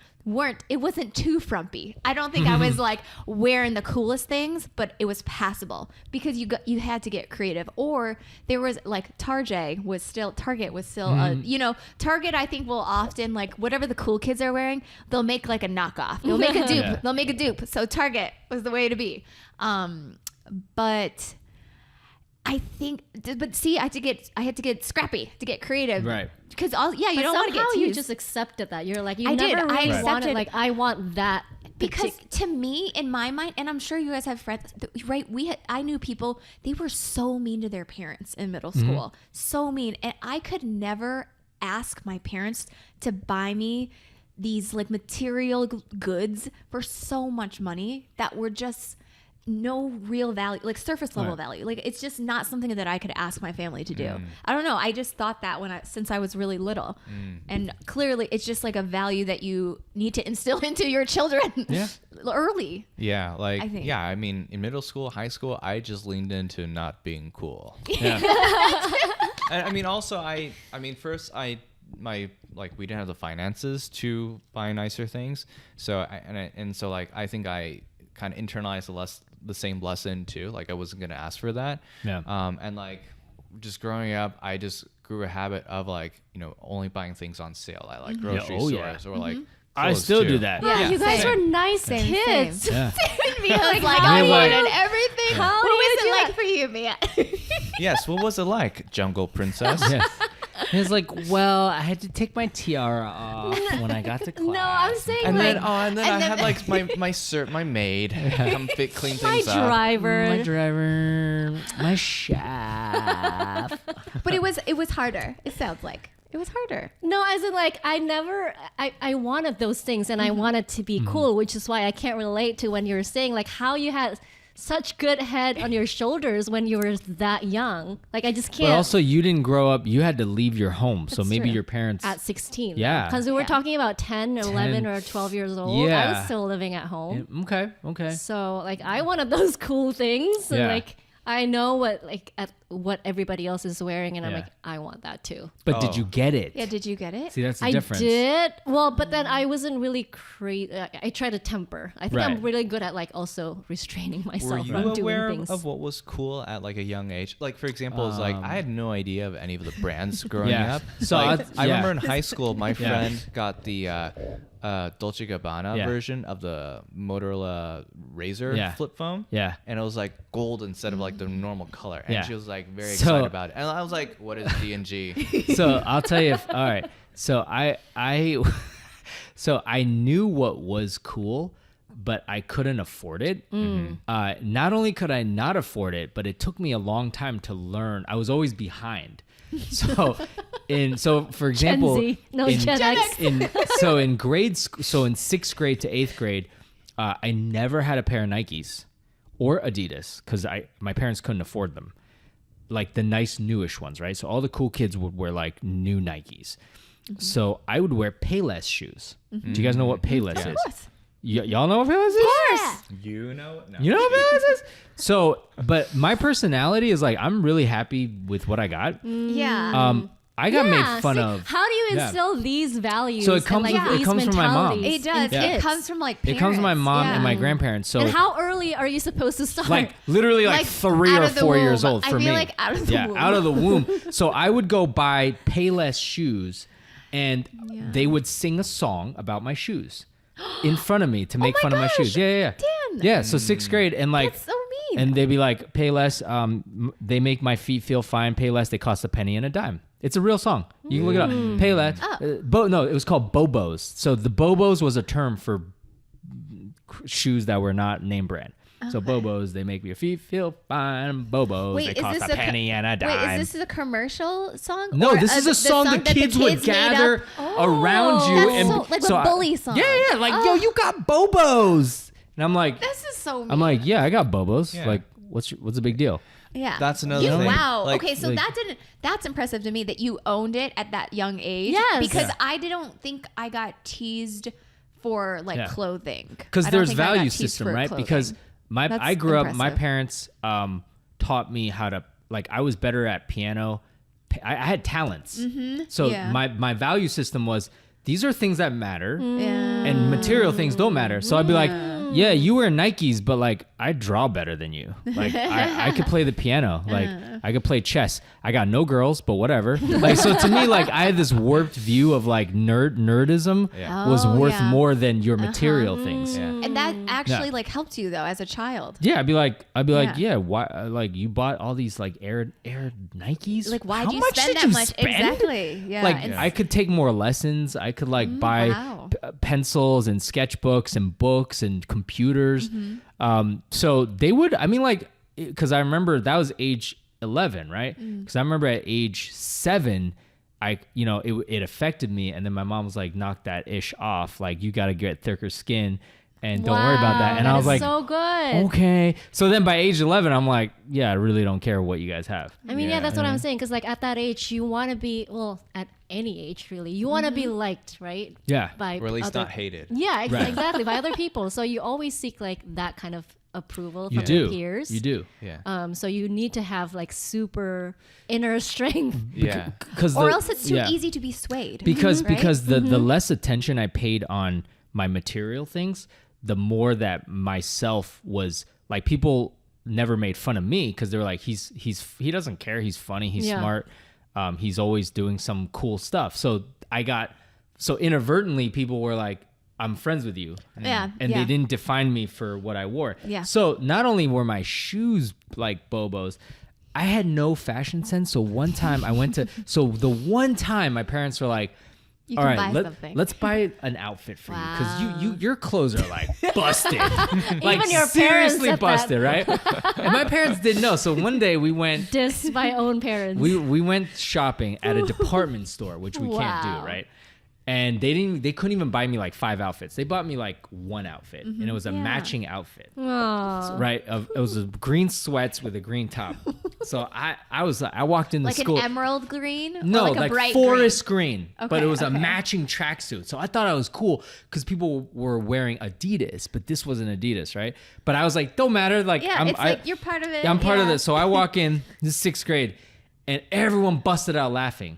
it wasn't too frumpy. I don't think I was like wearing the coolest things, but it was passable because you had to get creative. Or there was like Target was still Target, I think will often like whatever the cool kids are wearing, they'll make like a knockoff. They'll make a dupe. Yeah. They'll make a dupe. So Target was the way to be. But I think, but see, I had to get scrappy to get creative, Right? Because you don't want to get you used. just accepted that. You're like, you I never did. I really wanted, accepted- like, I want that. Because to me, in my mind, and I'm sure you guys have friends, right? I knew people, they were so mean to their parents in middle school, so mean, and I could never ask my parents to buy me these like material goods for so much money that were just no real value, like surface level value. Like it's just not something that I could ask my family to do. I don't know. I just thought that since I was really little, and clearly it's just like a value that you need to instill into your children early. Yeah, like I think. yeah, I mean, in middle school, high school, I just leaned into not being cool. Yeah. And I mean, also, first we didn't have the finances to buy nicer things, so I think I kind of internalized the same lesson too. Like I wasn't gonna ask for that. Yeah. And like just growing up, I just grew a habit of like only buying things on sale at like grocery Oh, yeah. stores or like. I clothes, still too. do that. Yeah, you guys same. were nice kids. Yeah. Mia's like, how I do you wanted do- everything. How What do you was do it like that? for you, Mia? Yes. What was it like, Jungle Princess? Yeah. It's like, well, I had to take my tiara off when I got to class. No, I'm saying And like then I had like my maid come clean my things up. driver. my driver, my chef. But it was harder. It sounds like it was harder. No, as in like I wanted those things and I wanted to be cool, which is why I can't relate to when you're saying like how you had such good head on your shoulders when you were that young. Like I just can't. But also, you didn't grow up. You had to leave your home, so That's maybe true. your parents. At 16. Yeah. Because we were Yeah. talking about 10, 11, or 12 years old. I Yeah. was still living at home. Okay. So like I wanted those cool things. And Yeah. like I know what everybody else is wearing and I'm Yeah. like, I want that too. But did you get it? Yeah, did you get it? See, that's the I difference. did. Well, but then I wasn't really crazy. I try to temper. I think Right. I'm really good at like also restraining Were myself you from doing aware things. of what was cool at like a young age? Like for example, it's like I had no idea of any of the brands growing Yeah. up. So Like, I yeah. remember in high school, my friend got the Dolce & Gabbana Yeah. version of the Motorola Razr Yeah. flip phone. Yeah. And it was like gold instead of like the normal color. And Yeah. she was like very So- excited about it. And I was like, what is D&G? So I'll tell you. All right. So so I knew what was cool, but I couldn't afford it. Not only could I not afford it, but it took me a long time to learn. I was always behind. So for example, Z. No, in, Gen X. in 6th grade to 8th grade, I never had a pair of Nikes or Adidas because my parents couldn't afford them. Like the nice newish ones, right? So all the cool kids would wear like new Nikes. So I would wear Payless shoes. Do you guys know what Payless is? Of course. Y'all know what Payless is? You know? No. You know what Payless is? So, but my personality is like, I'm really happy with what I got. Yeah. I got Yeah, made fun see, of. How do you Yeah. instill these values? So it comes and, like, with- it these comes from my mom. mentalities It does. in Yeah. It kids? comes from like It parents. comes from my mom and my Yeah. grandparents. So And how early are you supposed to start? like literally like Like, 3 out or of the 4 years womb. old I for feel me. like out of the womb. out of the womb. So I would go buy Payless shoes, and they would sing a song about my shoes in front of me to make my fun of my gosh, shoes. Yeah. Dan. Yeah. So 6th grade, and like, That's so mean. and they'd be like, Payless. They make my feet feel fine. Payless. They cost a penny and a dime. It's a real song. You can look it up. Payless. No, it was called Bobos. So the Bobos was a term for shoes that were not name brand. So Bobos, they make your feet feel fine. Bobos, Wait, they is cost this a penny and a dime. Wait, is this a commercial song? No, Or this is a song the that kids would made gather up? around you. That's and so- like a I- bully song. Yeah, like, yo, you got Bobos. And I'm like, This is so mean. yeah, I got Bobos. Yeah. Like, what's the big deal? Yeah. That's another thing. Wow. Like- okay, so like- that's impressive to me that you owned it at that young age. Yes. Because Yeah. I didn't think I got teased for like Yeah. clothing. Because I don't there's think I got value teased system, for right? clothing. Because That's I grew up, my impressive. parents taught me how to, like, I was better at piano. I had talents. So Yeah. my value system was, these are things that matter Yeah. and material things don't matter. So I'd be like, yeah, you wear Nikes, but like I draw better than you. Like I could play the piano. Like I could play chess. I got no girls, but whatever. Like, so to me, like I had this warped view of like nerdism Yeah. was Oh, worth yeah. more than your material things. Yeah. And that actually Yeah. like helped you though as a child. Yeah, I'd be like, Yeah. yeah, why? Like, you bought all these like Air Nikes. Like why How do you much spend did that you much? spend? Exactly. Yeah. Like, and I could take more lessons. I could like buy wow. pencils and sketchbooks and books and computers. So they would. I mean, like, because I remember that was age 11, right? Because I remember at age 7. It affected me, and then my mom was like, knock that ish off, like you got to get thicker skin and don't worry about that. And I was like, so good. okay. So then by age 11, I'm like, yeah, I really don't care what you guys have. I mean, yeah, Yeah. that's what I'm saying. Because like at that age, you want to be, well, at any age really, you want to be liked, right? Yeah. By Or at least other- not hated. Yeah, Right. exactly. By other people. So you always seek like that kind of approval You from your do. peers. You do. Yeah. So you need to have like super inner strength. Yeah. Because or else it's too easy to be swayed. because right? because the less attention I paid on my material things, the more that myself was like, people never made fun of me because they were like, he doesn't care, he's funny, he's Yeah. smart, he's always doing some cool stuff. So inadvertently people were like, I'm friends with you. Yeah. And they didn't define me for what I wore. Yeah. So not only were my shoes like Bobos, I had no fashion sense. So one time the one time my parents were like, You all can right, buy something. let's buy an outfit for you because your clothes are like busted, like Even your parents seriously said that. busted, right? And my parents didn't know. So one day we went Dissed by own parents. we went shopping at a department store, which we can't Wow. do, right? And they couldn't even buy me like 5 outfits. They bought me like one outfit, and it was a matching outfit, Aw. right? It was a green sweats with a green top. So I walked into like school. an emerald green? Or No, like a like bright forest green, but Okay, it was a okay. matching tracksuit. So I thought I was cool because people were wearing Adidas, but this wasn't Adidas, right? But I was like, don't matter. Like, Yeah, it's like you're part of it. I'm part of yeah. this. So I walk in, this is 6th grade, and everyone busted out laughing.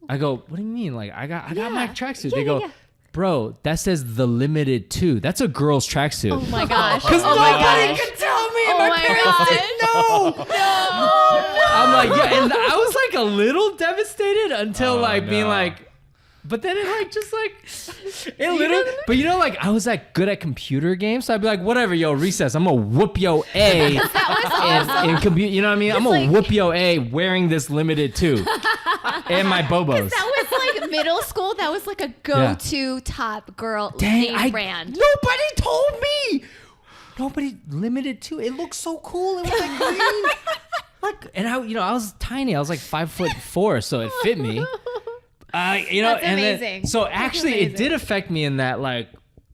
I go, what do you mean? Like, I got my tracksuit. Yeah, They go, yeah. bro, that says the limited 2. That's a girl's tracksuit. Oh my gosh. Because Oh my nobody gosh. could tell me. Oh my my parents gosh. didn't know. I'm like, yeah, and I was like a little devastated until being no. like, but then it like just like it literally. But you know, like I was like good at computer games, so I'd be like, whatever, yo, recess, I'm gonna whoop yo A in compute. You know what I mean? I'm gonna whoop yo A wearing this limited 2 and my Bobos. That was like middle school. That was like a go-to top girl name brand. Nobody told me. Nobody limited 2. It looked so cool. It was like green. Like, and I was tiny. I was like 5'4", so it fit me. That's and then- amazing. so That's actually, it amazing. did affect me in that, like,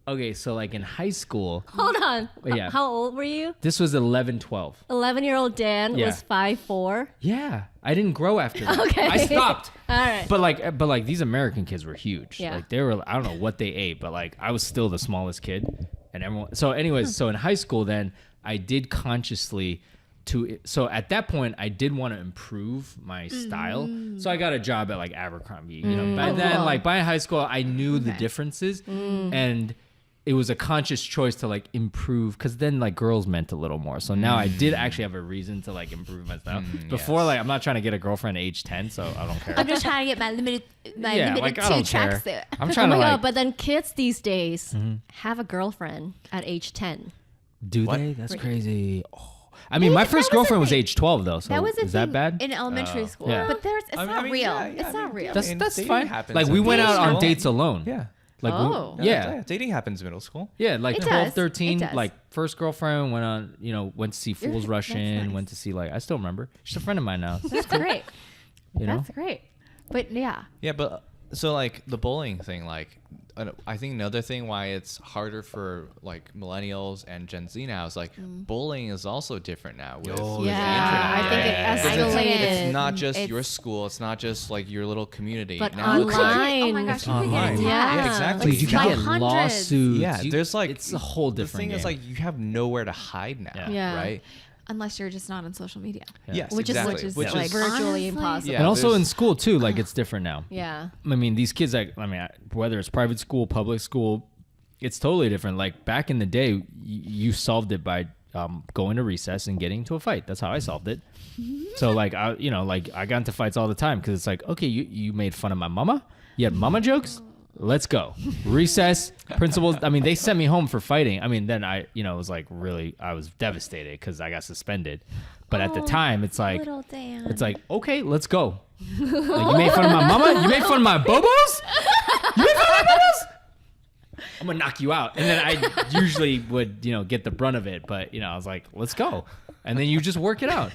okay, so like in high school, Hold on. Yeah. How old were you? this was 11, 12. 11-year-old Dan Yeah. was 5'4". Yeah, I didn't grow after that. Okay. I stopped. All right. But like these American kids were huge. Yeah. Like they were, I don't know what they ate, but like I was still the smallest kid, and everyone. So anyways, so in high school, then I did consciously. So at that point, I did want to improve my style. So I got a job at like Abercrombie. You know, by then, cool. like by high school, I knew the differences, and it was a conscious choice to like improve because then like girls meant a little more. So now I did actually have a reason to like improve my style. Before, like I'm not trying to get a girlfriend at age 10, so I don't care. I'm just trying to get my limited Yeah, like, I 2 don't care. tracksuit. I'm Oh trying my to god! like, But then kids these days have a girlfriend at age 10. do What? they? That's crazy. Oh. I mean, my that first was a girlfriend was thing. age 12 though. So That was a is that thing bad? in elementary school. Yeah. But it's I not mean, real. yeah, It's I not mean, real. yeah. That's dating fine. happens Like in we went out middle on school. dates alone. Yeah. Like Oh. yeah. Dating happens in middle school. Yeah, like It 12, does. 13, It does. like first girlfriend went on, went to see Fools Rush that's In, nice. went to see like I still remember. She's a friend of mine now. That's great. You know? That's great. But yeah. Yeah, but so like the bullying thing, like I think another thing why it's harder for like millennials and Gen Z now is like bullying is also different now with the internet. I think it escalated. It's not just It's- your school. It's not just like your little community. But now it's like, online. Oh my gosh, you could get online. attacked. Yeah, exactly. Dude, you Like can get hundreds. lawsuits. yeah, there's like it's a whole the different thing is game. like you have nowhere to hide now. Yeah. Right. Unless you're just not on social media. Yes, Which is exactly. like virtually Honestly. impossible. Yeah, and also there's- in school too, like it's different now. Yeah. I mean, these kids, like, whether it's private school, public school, it's totally different. Like back in the day, you solved it by going to recess and getting into a fight. That's how I solved it. So like, I got into fights all the time because it's like, okay, you made fun of my mama. You had mama jokes. Let's go. Recess, principals. I mean, they sent me home for fighting. I mean, then I was like I was devastated because I got suspended. But at the time, it's like, Little Dan. it's like, okay, let's go. Like, you made fun of my mama? You made fun of my bobos? You made fun of my bobos? I'm gonna knock you out. And then I usually would, get the brunt of it. But, I was like, let's go. And then you just work it out.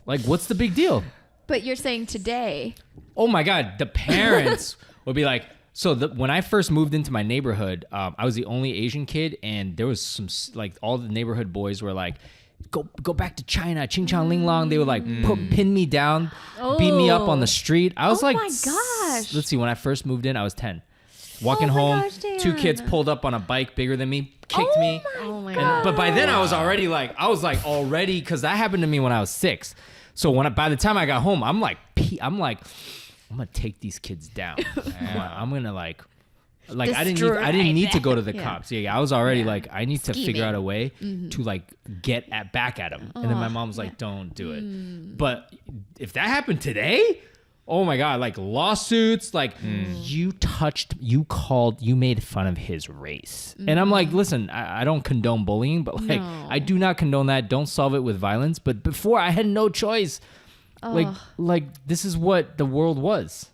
Like, what's the big deal? But you're saying today. Oh my God, the parents would be like, when I first moved into my neighborhood, I was the only Asian kid, and there was some, like, all the neighborhood boys were like, go back to China, ching chong ling long. They would like pin me down, beat me up on the street. I was like, my gosh. Let's see, when I first moved in, I was 10. Walking Oh my home, gosh, Dan. 2 kids pulled up on a bike bigger than me, kicked me. Oh my And, god. but by then I was already because that happened to me when I was 6. So by the time I got home, I'm gonna take these kids down. I'm gonna like I didn't need to go to the cops. Yeah, I was already like, I need to figure out a way to like get back at them. And then my mom was like, don't do it. But if that happened today, oh my God, like lawsuits, like you made fun of his race. And I'm like, listen, I don't condone bullying, but like I do not condone that. Don't solve it with violence. But before I had no choice. Like this is what the world was.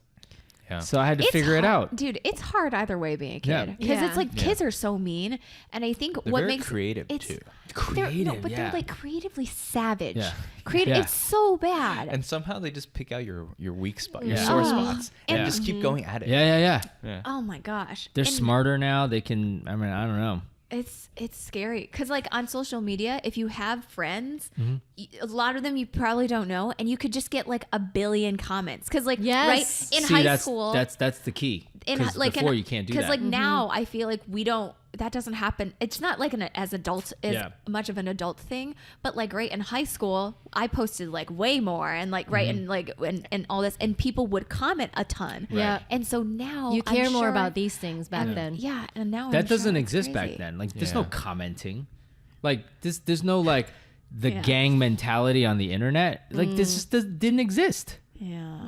Yeah. So I had to figure it out. Dude, it's hard either way being a Yeah. kid. Because it's Yeah. like kids are so mean. And I think They're what very makes creative, it's, too. Creative, but yeah. they're like creatively savage. Yeah. Creative. Yeah. It's so bad. And somehow they just pick out your weak spot, your Yeah. sore Oh. spots, and Yeah. just keep going at it. Yeah. Yeah. Oh my gosh. They're And smarter now. They can. I mean, I don't know. It's scary because like on social media, if you have friends, Mm-hmm. a lot of them you probably don't know, and you could just get like 1 billion comments because like Yes. right in See, high that's, school, That's the key. Because like before you can't do that. Because like now I feel like we don't. That doesn't happen. It's not like as adults is Yeah. much of an adult thing, but like right in high school, I posted like way more and like right and like and all this, and people would comment a ton. Yeah. And so now You I'm care more sure- about these things back then. Yeah, and now that I'm sure doesn't it's exist back crazy. then. Like, there's no Yeah. commenting. Like there's no like the Yeah. gang mentality on the internet. Like this just didn't exist. Yeah.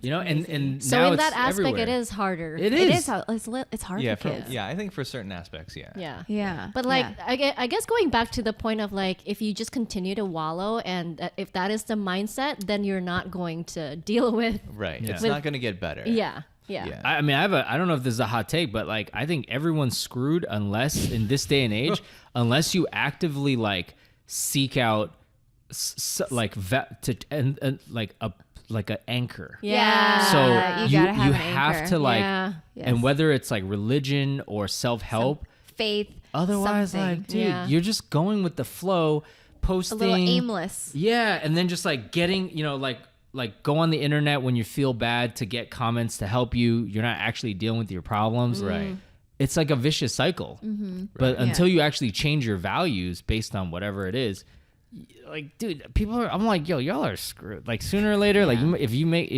And So now in it's that aspect, everywhere. it is harder. It It is. is. It's hard Yeah, for kids. I think for certain aspects, yeah. Yeah. Yeah. But like, yeah. I guess going back to the point of like, if you just continue to wallow and if that is the mindset, then you're not going to deal with. Right. Yeah. It's With- not going to get better. Yeah. Yeah. I mean, I don't know if this is a hot take, but like, I think everyone's screwed unless in this day and age, unless you actively like seek out like like an anchor. Yeah. So you you gotta have you an have anchor. to like, Yeah. and Yes. whether it's like religion or self help, faith. otherwise, something. like, dude, Yeah. you're just going with the flow, a posting, little aimless. yeah, and then just like getting, like go on the internet when you feel bad to get comments to help you. You're not actually dealing with your problems, Right. It's like a vicious cycle. But until you actually change your values based on whatever it is, like, dude, I'm like, yo, y'all are screwed. Like sooner or later, like if you make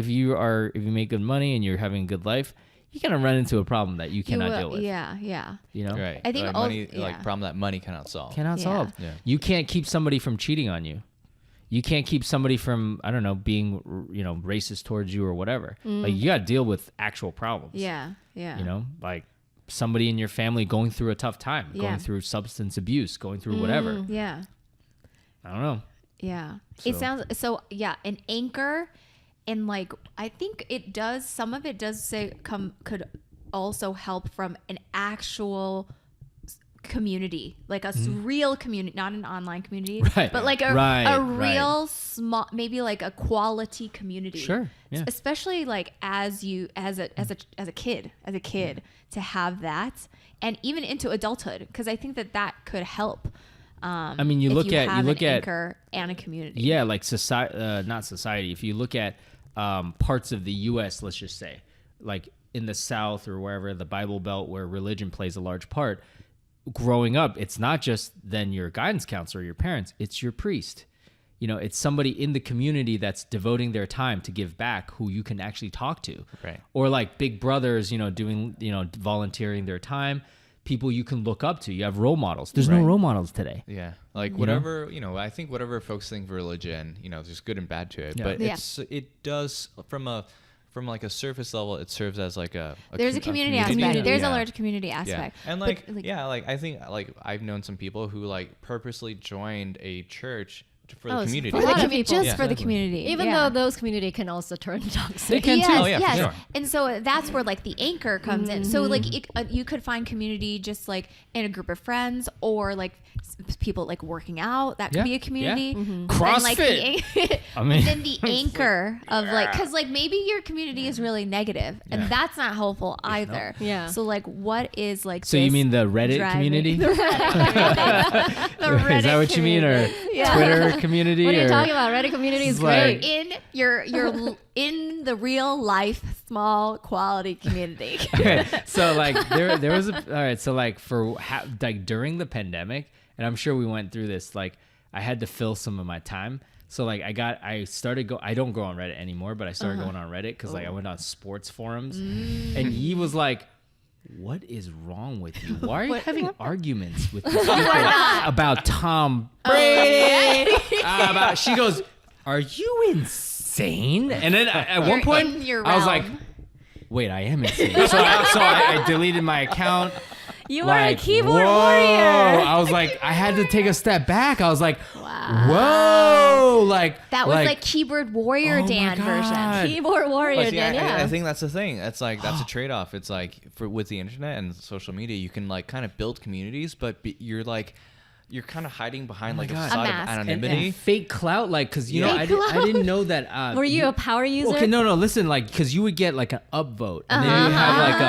good money and you're having a good life, you're gonna run into a problem that you cannot deal with. Yeah. Yeah. You know, Right. I think like all- money, yeah. like problem that money cannot solve. cannot Yeah. solve. Yeah. You can't keep somebody from cheating on you. You can't keep somebody from, I don't know, being, racist towards you or whatever. Like, you got to deal with actual problems. Yeah. Yeah. Like somebody in your family going through a tough time, Yeah. going through substance abuse, going through whatever. Yeah. I don't know. Yeah. So- It sounds so. Yeah, an anchor, and like I think it does. Some of it does say could also help from an actual community, like a real community, not an online community, Right. but like a Right, real small, maybe like a quality community. Sure. Yeah. Especially like as a kid to have that, and even into adulthood, because I think that could help. I mean, you if look you at have an anchor and a community. Yeah, like society, not society. If you look at parts of the U.S., let's just say, like in the South or wherever, the Bible Belt, where religion plays a large part, growing up, it's not just then your guidance counselor, your parents, it's your priest. You know, it's somebody in the community that's devoting their time to give back, who you can actually talk to. Right. Or like big brothers, you know, doing, you know, volunteering their time, people you can look up to. You have role models. There's no Right. role models today. Yeah, like whatever, you know, I think whatever folks think of religion, you know, there's good and bad to it, Yeah. but Yeah. it does from like a surface level, it serves as like There's a community aspect. There's a large community aspect. And But, like I think like I've known some people who like purposely joined a church for the Oh, community. for the community. just Yeah. for the community. Even though those community can also turn toxic. They can yes, too. Oh, yeah, for yes. sure. And so that's where like the anchor comes in. So like you could find community just like in a group of friends, or like people like working out. That could Yeah, be a community. yeah. And, CrossFit. Like, I mean, then the anchor of like, because like maybe your community is really negative, and that's not helpful either. Yeah. So like, what is like? so you this mean the Reddit driving- community? The Reddit Is that what you mean, or Yeah. Twitter community? What are you or- talking about? Reddit community is It's like- great. in your in the real life small quality community. Okay, so like there was a all right. So like like during the pandemic, and I'm sure we went through this. Like I had to fill some of my time. So like I don't go on Reddit anymore, but I started going on Reddit because like I went on sports forums, and he was like, "What is wrong with you? Why are you having arguments with these people about Tom Brady?" She goes, "Are you insane?" And then at one You're point, in your I was like, realm. "Wait, I am insane." So I deleted my account. You are a Like, keyboard whoa. warrior. I was like, I had to take a step back. I was like, whoa, like That was like keyboard warrior Oh my Dan God. version. Keyboard warrior, But see, Dan. Yeah. I think that's the thing. It's like that's a trade-off. It's like with the internet and social media, you can like kind of build communities, but you're kind of hiding behind like a God. facade A of mask. anonymity. and fake clout, like, because you know, Fake I didn't know that. Were you a power user? Okay, no, listen, like, because you would get like an upvote, and then you have like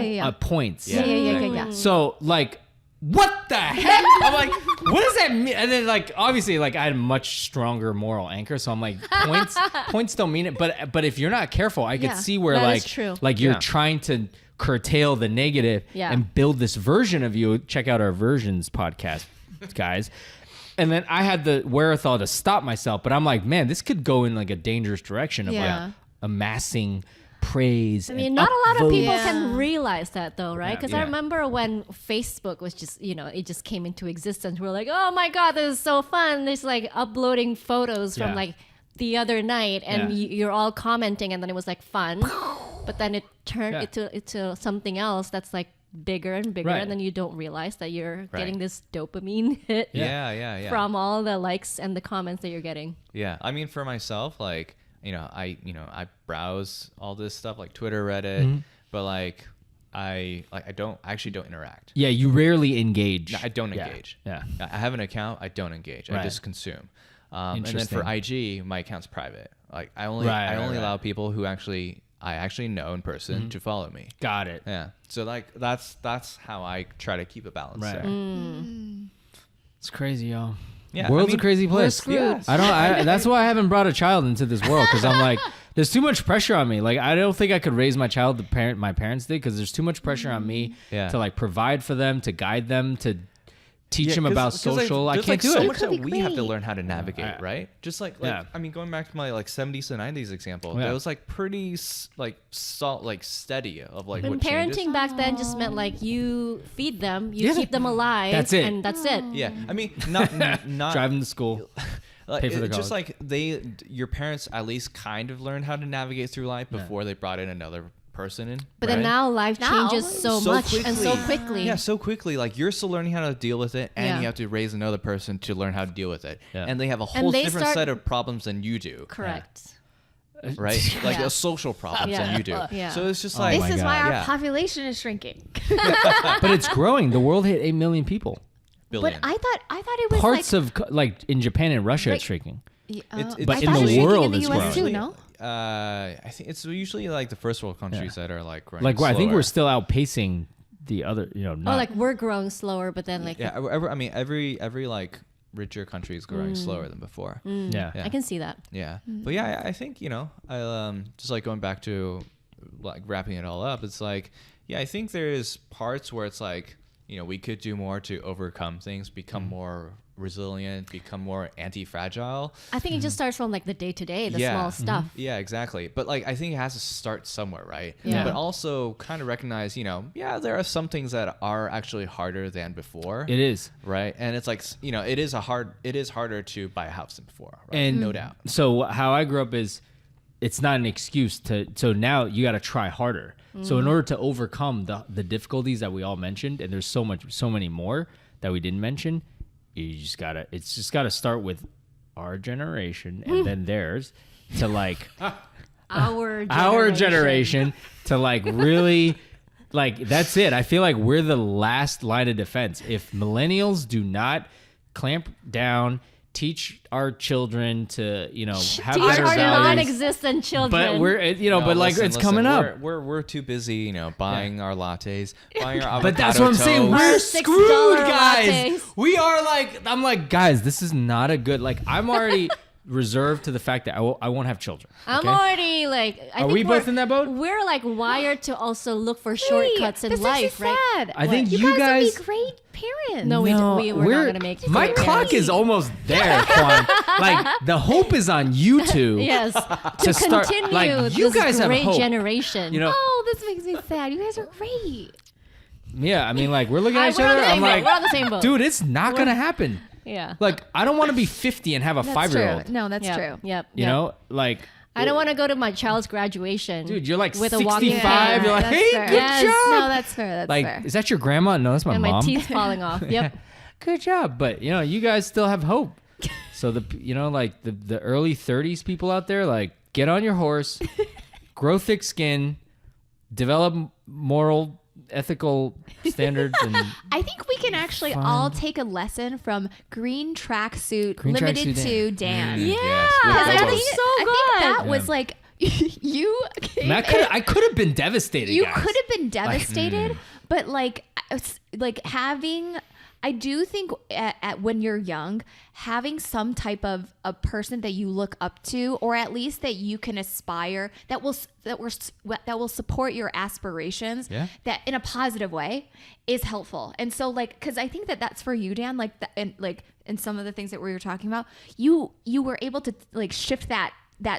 Yeah. a points. Yeah. So like, what the heck? I'm like, what does that mean? And then like, obviously, like I had a much stronger moral anchor, so I'm like, points don't mean it. But if you're not careful, I could Yeah, see where that like is true. like you're Yeah. trying to curtail the negative Yeah. and build this version of you. Check out our versions podcast, guys. And then I had the wherewithal to stop myself, but I'm like, man, this could go in like a dangerous direction of Yeah. like amassing praise. I mean, and not a lot of people upvotes. can realize that though, right? Yeah. Because Yeah. I remember when Facebook was just, it just came into existence. We're like, oh my God, this is so fun. There's like uploading photos Yeah. from like the other night and Yeah. you're all commenting and then it was like fun. But then it turned Yeah. into something else that's like bigger and bigger. Right. And then you don't realize that you're Right. getting this dopamine hit Yeah. from all the likes and the comments that you're getting. Yeah, I mean, for myself, like I browse all this stuff like Twitter, Reddit, but like I actually don't interact. Yeah, you rarely engage. No, I don't Yeah. engage. Yeah. I have an account. I don't engage. I Right. just consume. And then Interesting. for IG, my account's private. Like I only Right. allow people who I actually know in person to follow me. Got it. Yeah. So like that's how I try to keep a balance Right. there. It's crazy, y'all. Yeah, World's I mean, a crazy place. screwed. Yes. That's why I haven't brought a child into this world, because I'm like, there's too much pressure on me. Like, I don't think I could raise my child my parents did, because there's too much pressure on me Yeah. to like provide for them, to guide them, to teach Yeah, them 'cause- about 'cause, social. I there's, can't like, do so it. much that Could be we have to great. learn how to navigate, right? Just like Yeah. I mean, going back to my like 70s to 90s example, Yeah. that was like pretty steady of like And what parenting changes. back then just meant like you feed them, you Yeah. keep them alive, That's it. and that's it. Yeah, I mean, not Drive them to school. like, pay for their it's just college. like your parents at least kind of learned how to navigate through life before they brought in another person in. But then right? now life Now- changes so much and so quickly. quickly. Yeah, so quickly. Like you're still learning how to deal with it, and Yeah. you have to raise another person to learn how to deal with it. Yeah. And they have a whole they different start- set of problems than you do. Correct. right? Like Yeah. a social problems Yeah. than you do. Yeah. So it's just Oh like my This is God. why our Yeah. population is shrinking. But it's growing. The world hit 8 million people. billion. But I thought it was Parts like, of like in Japan and Russia, Like- it's shrinking. It's- But I in thought the it was shrinking world, in the it's US growing. too. Usually, No. I think it's usually like the first world countries that are like growing Like I think slower. we're still outpacing the other. Not, Oh, like we're growing slower, but then like Yeah, I mean every like richer country is growing slower than before. yeah. Yeah. I can see that. Yeah, but yeah, I think I just like going back to like wrapping it all up. It's like I think there's parts where it's like we could do more to overcome things, become more resilient, become more anti-fragile. I think it just starts from like the day to day, the Yeah. small stuff. Yeah, exactly. But like I think it has to start somewhere, right? Yeah. But also kind of recognize, there are some things that are actually harder than before. It is. Right? And it's like, it is harder to buy a house than before, right? And no doubt. So how I grew up is it's not an excuse so now you got to try harder. So in order to overcome the difficulties that we all mentioned, and there's so many more that we didn't mention, it's just gotta start with our generation and then theirs to like our generation to like really like that's it. I feel like we're the last line of defense. If millennials do not clamp down, teach our children to have Teach better our values, non-existent children. but we're No, but like listen, it's coming up. We're too busy, buying our lattes, buying our avocado But that's what I'm saying. toast. We're Our screwed, $6 guys. lattes. We are like, I'm like, guys, this is not a good. Like, I'm already reserved to the fact that I won't have children. I'm okay? already like. I Are think we both we're- in that boat? We're like wired to also look for shortcuts in that's life, actually right? sad. I think you you guys guys. would be great parents. No, we're not gonna make. My great clock parents. is almost there, Quan. Like the hope is on you two. Yes, To to start- continue like, you this guys have great hope. generation. Oh, this makes me sad. You guys are great. Yeah, I mean, like we're looking at each we're on other. the I'm same boat. like, We're on the same boat. dude, it's not gonna happen. Yeah. Like, I don't want to be 50 and have a That's 5-year-old. true. No, that's Yep, true. Yep. You know, like. I don't want to go to my child's graduation. Dude, you're like with a walking 65. cane. You're like, That's hey, fair. good Yes. job. No, that's fair. That's Like, fair. is that your grandma? No, that's my and mom. my teeth falling off. Yep. Good job. But you guys still have hope. So like the early 30s people out there, like get on your horse, grow thick skin, develop moral, ethical standards, and I think we can actually all take a lesson from green tracksuit Green limited tracksuit to Dan. Dan. Yeah. Yes, with I elbows. think, I think that was like you. And I could have been devastated. You guys. could have been devastated, but like having. I do think at when you're young, having some type of a person that you look up to, or at least that you can aspire, that will support your aspirations, Yeah. that in a positive way, is helpful. And so, like, because I think that's for you, Dan. Like, and some of the things that we were talking about, you were able to like shift that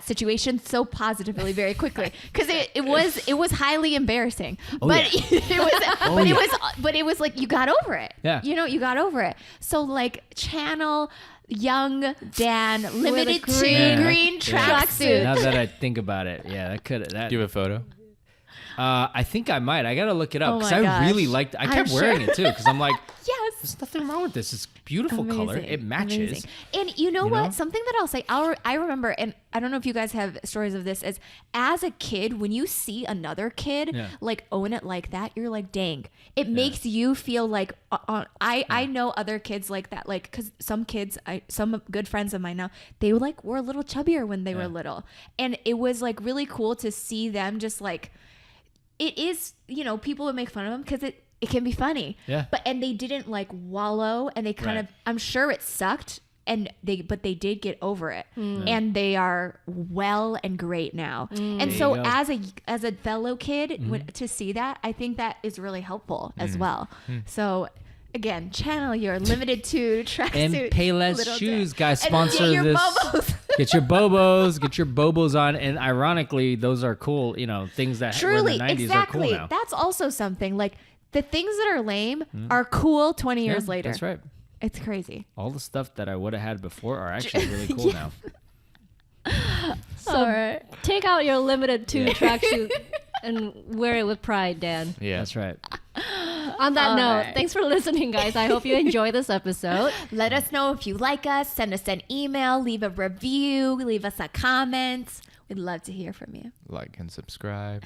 situation so positively very quickly because it was highly embarrassing, but it was like you got over it. Yeah. You got over it. So like channel young Dan limited to green- green tracksuit. Now that I think about it, yeah, that could that. Do you have a photo? I think I might. I gotta look it up Oh because my I gosh. really liked. I I'm kept wearing sure. it too because I'm like, Yes. there's nothing wrong with this. It's beautiful color. Amazing. It matches. Amazing. And you know You what? know? Something that I'll say, I remember, and I don't know if you guys have stories of this, is as a kid, when you see another kid Yeah. like own it like that, you're like, dang. It makes you feel like, I know other kids like that, like, because some kids, some good friends of mine now, they were a little chubbier when they were little. And it was like really cool to see them just like, it is, people would make fun of them because it can be funny. Yeah. And they didn't like wallow, and they kind Right. of, I'm sure it sucked, but they did get over it, and they are well and great now. And There so you go. as a fellow kid, to see that, I think that is really helpful as well. So again, channel your limited to tracksuit And Payless little Shoes, Dan. guys, And sponsor get your this. bubbles. Get your bobos on, and ironically, those are cool. Things that were Truly, in the 90s exactly. are cool now. That's also something like the things that are lame are cool 20 years Yeah, later. That's right. It's crazy. All the stuff that I would have had before are actually really cool now. So take out your limited to tracksuit and wear it with pride, Dan. Yeah. That's right. On that All note, right. thanks for listening, guys. I hope you enjoy this episode. Let us know if you like us. Send us an email. Leave a review. Leave us a comment. I'd love to hear from you. Like and subscribe.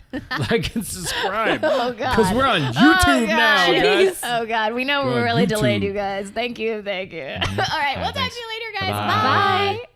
Like and subscribe. Oh, God. Because we're on YouTube now, guys. Oh, God. We know We're we're on really delayed, YouTube. you guys. Thank you. All right. We'll talk to thanks. you later, guys. Bye-bye. Bye.